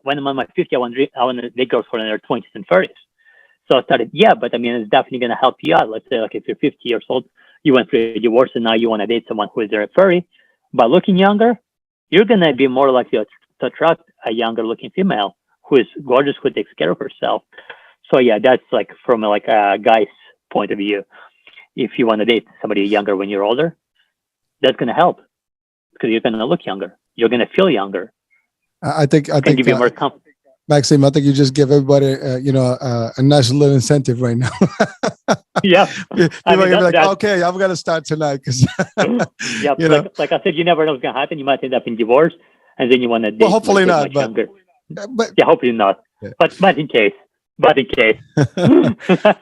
when I'm on my 50, I want to date girls for in their 20s and 30s. So I started, yeah, but I mean, it's definitely going to help you out. Let's say, like, if you're 50 years old, you went through a divorce, and now you want to date someone who is there at 30. By looking younger, you're going to be more likely to attract a younger looking female who is gorgeous, who takes care of herself. So yeah, that's like from like a guy's point of view. If you want to date somebody younger when you're older, that's going to help because you're going to look younger. You're going to feel younger. I think Can give you more confidence. Maxim, I think you just give everybody, a nice little incentive right now. Yeah. People are gonna be like, okay, I'm gonna start tonight because. Yeah, like I said, you never know what's gonna happen. You might end up in divorce, and then you want to date. Well, hopefully not, but younger. But yeah, hopefully not. Yeah. But in case. But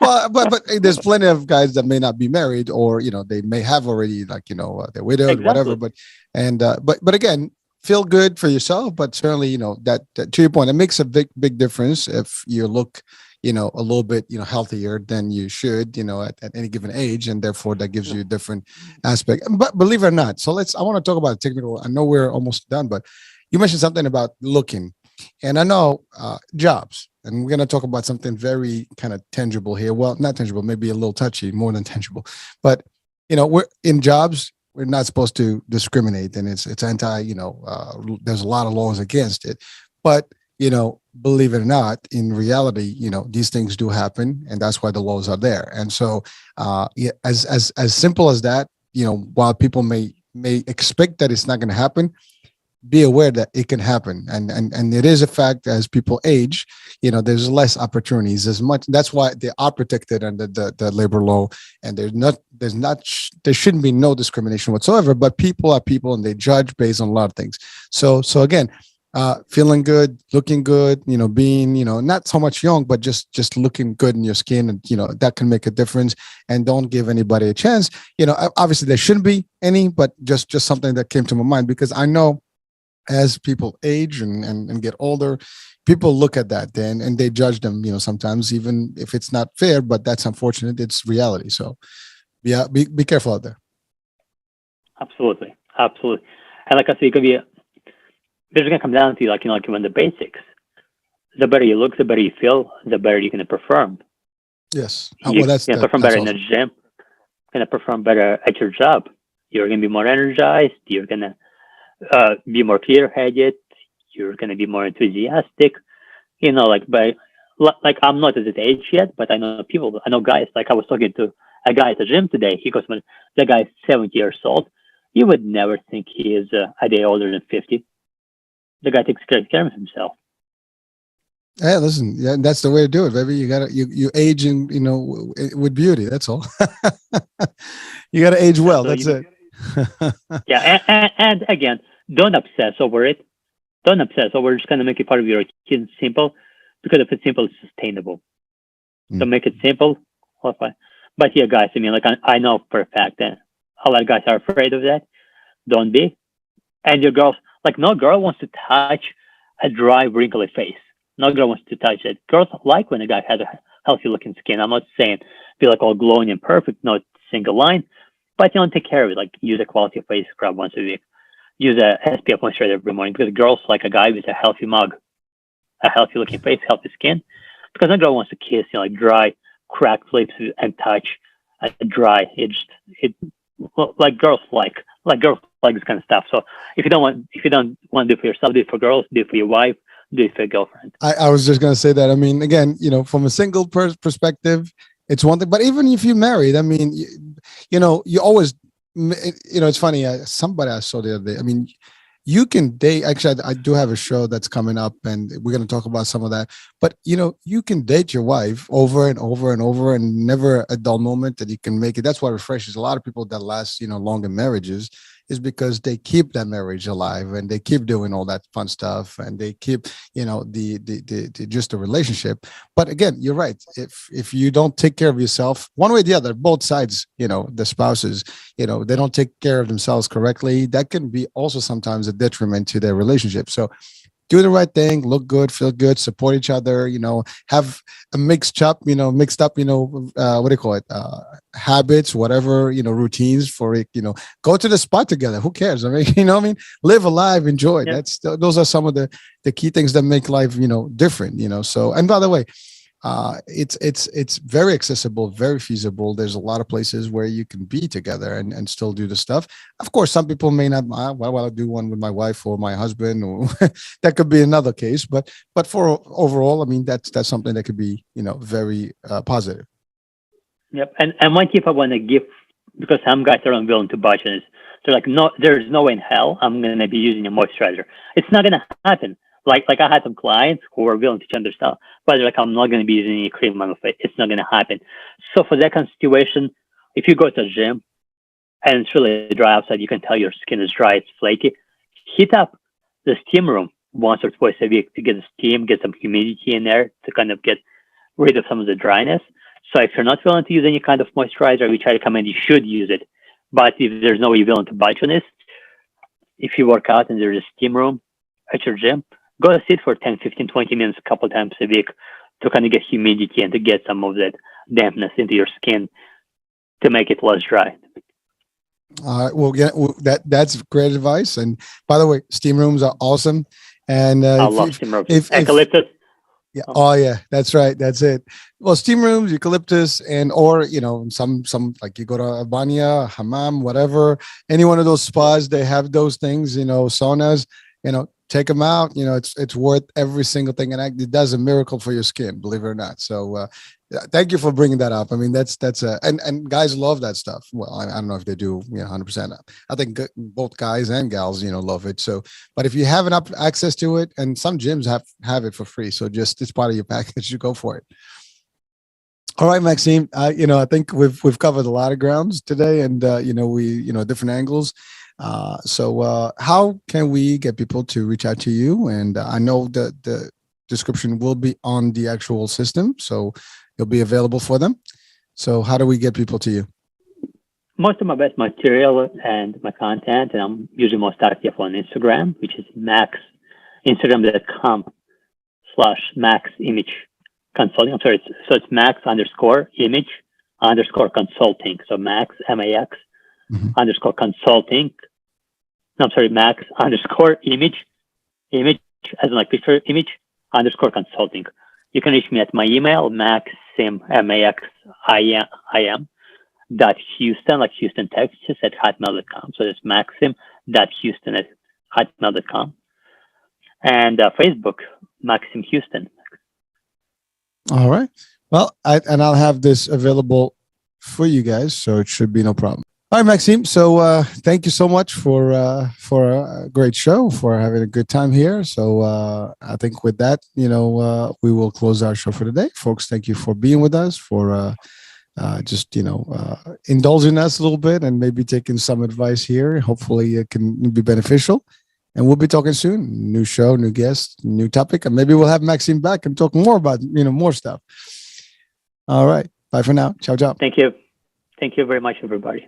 well, but there's plenty of guys that may not be married, or they may have already, like they're widowed, exactly. Whatever. But again, feel good for yourself. But certainly, that to your point, it makes a big difference if you look, a little bit, healthier than you should, at any given age, and therefore that gives you a different aspect. But believe it or not, so I want to talk about technical. I know we're almost done, but you mentioned something about looking, and I know jobs. And we're going to talk about something very kind of tangible here. Well, not tangible, maybe a little touchy, more than tangible. But, we're in jobs, we're not supposed to discriminate. And it's anti, there's a lot of laws against it. But, believe it or not, in reality, these things do happen. And that's why the laws are there. And so as simple as that, while people may expect that it's not going to happen, be aware that it can happen, and it is a fact. As people age, there's less opportunities as much. That's why they are protected under the labor law, and there shouldn't be no discrimination whatsoever. But people are people, and they judge based on a lot of things. So again, feeling good, looking good, being not so much young, but just looking good in your skin, and that can make a difference. And don't give anybody a chance. Obviously there shouldn't be any, but just something that came to my mind, because I know, as people age and get older, people look at that then and they judge them, sometimes even if it's not fair, but that's unfortunate. It's reality. So yeah, be careful out there. Absolutely. And like I said, there's going to come down to like when the basics, the better you look, the better you feel, the better you're going to perform. Yes. You're going to perform better in the gym, going to perform better at your job. You're going to be more energized. You're going to be more clear-headed. You're going to be more enthusiastic. Like I'm not at that age yet, but I know guys. Like I was talking to a guy at the gym today. He goes, "When the guy's 70 years old, you would never think he is a day older than 50. The guy takes care of himself." Hey, listen, yeah, that's the way to do it, baby. You gotta you age in, with beauty. That's all. You gotta age well. That's it. Yeah, and again, don't obsess over it. Don't obsess over just kind of make it part of your routine, simple, because if it's simple, it's sustainable. So make it simple. But yeah, guys, I mean, like I know for a fact that a lot of guys are afraid of that. Don't be. And your girls, like no girl wants to touch a dry, wrinkly face. No girl wants to touch it. Girls like when a guy has a healthy looking skin. I'm not saying be like all glowing and perfect, no single line. But take care of it. Like use a quality face scrub once a week. Use a SPF moisturizer every morning, because girls like a guy with a healthy mug, a healthy looking face, healthy skin. Because no girl wants to kiss, like dry, cracked lips and touch dry. Like girls like this kind of stuff. So if you don't want to do it for yourself, do it for girls, do it for your wife, do it for your girlfriend. I was just gonna say that. I mean, again, from a single perspective, it's one thing, but even if you're married, I mean, you always, it's funny. Somebody I saw the other day. I mean, you can date. Actually, I do have a show that's coming up, and we're going to talk about some of that. But you can date your wife over and over and over, and never a dull moment that you can make it. That's what refreshes a lot of people that last, long in marriages, is because they keep that marriage alive and they keep doing all that fun stuff and they keep, the just the relationship. But again, you're right. If you don't take care of yourself one way or the other, both sides, the spouses, they don't take care of themselves correctly, that can be also sometimes a detriment to their relationship. So do the right thing, look good, feel good, support each other, have a mixed up, what do you call it? Habits, whatever, routines for it, go to the spot together. Who cares? I mean, live a life, enjoy. Yeah. Those are some of the key things that make life, different, so, and by the way, it's very accessible, very feasible. There's a lot of places where you can be together and still do the stuff. Of course, some people may not, why will I do one with my wife or my husband, or that could be another case. But for overall, I mean, that's something that could be, very positive. Yep. And one tip I want to give, because some guys are unwilling to budge on this. So like, no, there's no way in hell I'm going to be using a moisturizer. It's not going to happen. Like I had some clients who were willing to change their style, but they're like, I'm not going to be using any cream on my face. It's not going to happen. So for that kind of situation, if you go to the gym and it's really dry outside, you can tell your skin is dry, it's flaky, heat up the steam room once or twice a week to get the steam, get some humidity in there to kind of get rid of some of the dryness. So if you're not willing to use any kind of moisturizer, we try to recommend you should use it. But if there's no way you're willing to budge on this, if you work out and there's a steam room at your gym, go sit for 10, 15, 20 minutes a couple times a week to kind of get humidity and to get some of that dampness into your skin to make it less dry. All right. Well, yeah, that's great advice. And by the way, steam rooms are awesome. And I love steam rooms. Eucalyptus. Yeah. Oh, yeah. That's right. That's it. Well, steam rooms, eucalyptus, or some like you go to a banya, hammam, whatever. Any one of those spas, they have those things. Saunas. Take them out. It's worth every single thing, and it does a miracle for your skin, believe it or not. So, thank you for bringing that up. I mean, that's and guys love that stuff. Well, I don't know if they do, 100%. I think both guys and gals, love it. So, but if you have access to it, and some gyms have it for free, so just it's part of your package, you go for it. All right, Maxime. I think we've covered a lot of grounds today, and we different angles. So how can we get people to reach out to you? And I know that the description will be on the actual system, so it'll be available for them. So how do we get people to you? Most of my best material and my content, and I'm usually most active on Instagram, which is Instagram.com/Max Image Consulting. I'm sorry, so it's Max_image_consulting. So Max, MAX, _consulting. No, I'm sorry, Max_image as in like picture image _consulting. You can reach me at my email, Maxim, MAXIM .Houston, like Houston, Texas, at hotmail.com. So it's Maxim.Houston@hotmail.com. And Facebook, Maxim Houston. All right. Well, I'll have this available for you guys, so it should be no problem. All right, Maxime. So thank you so much for a great show, for having a good time here. So I think with that, we will close our show for today. Folks, thank you for being with us, for just, indulging us a little bit and maybe taking some advice here. Hopefully it can be beneficial. And we'll be talking soon. New show, new guest, new topic. And maybe we'll have Maxime back and talk more about, more stuff. All right. Bye for now. Ciao, ciao. Thank you. Thank you very much, everybody.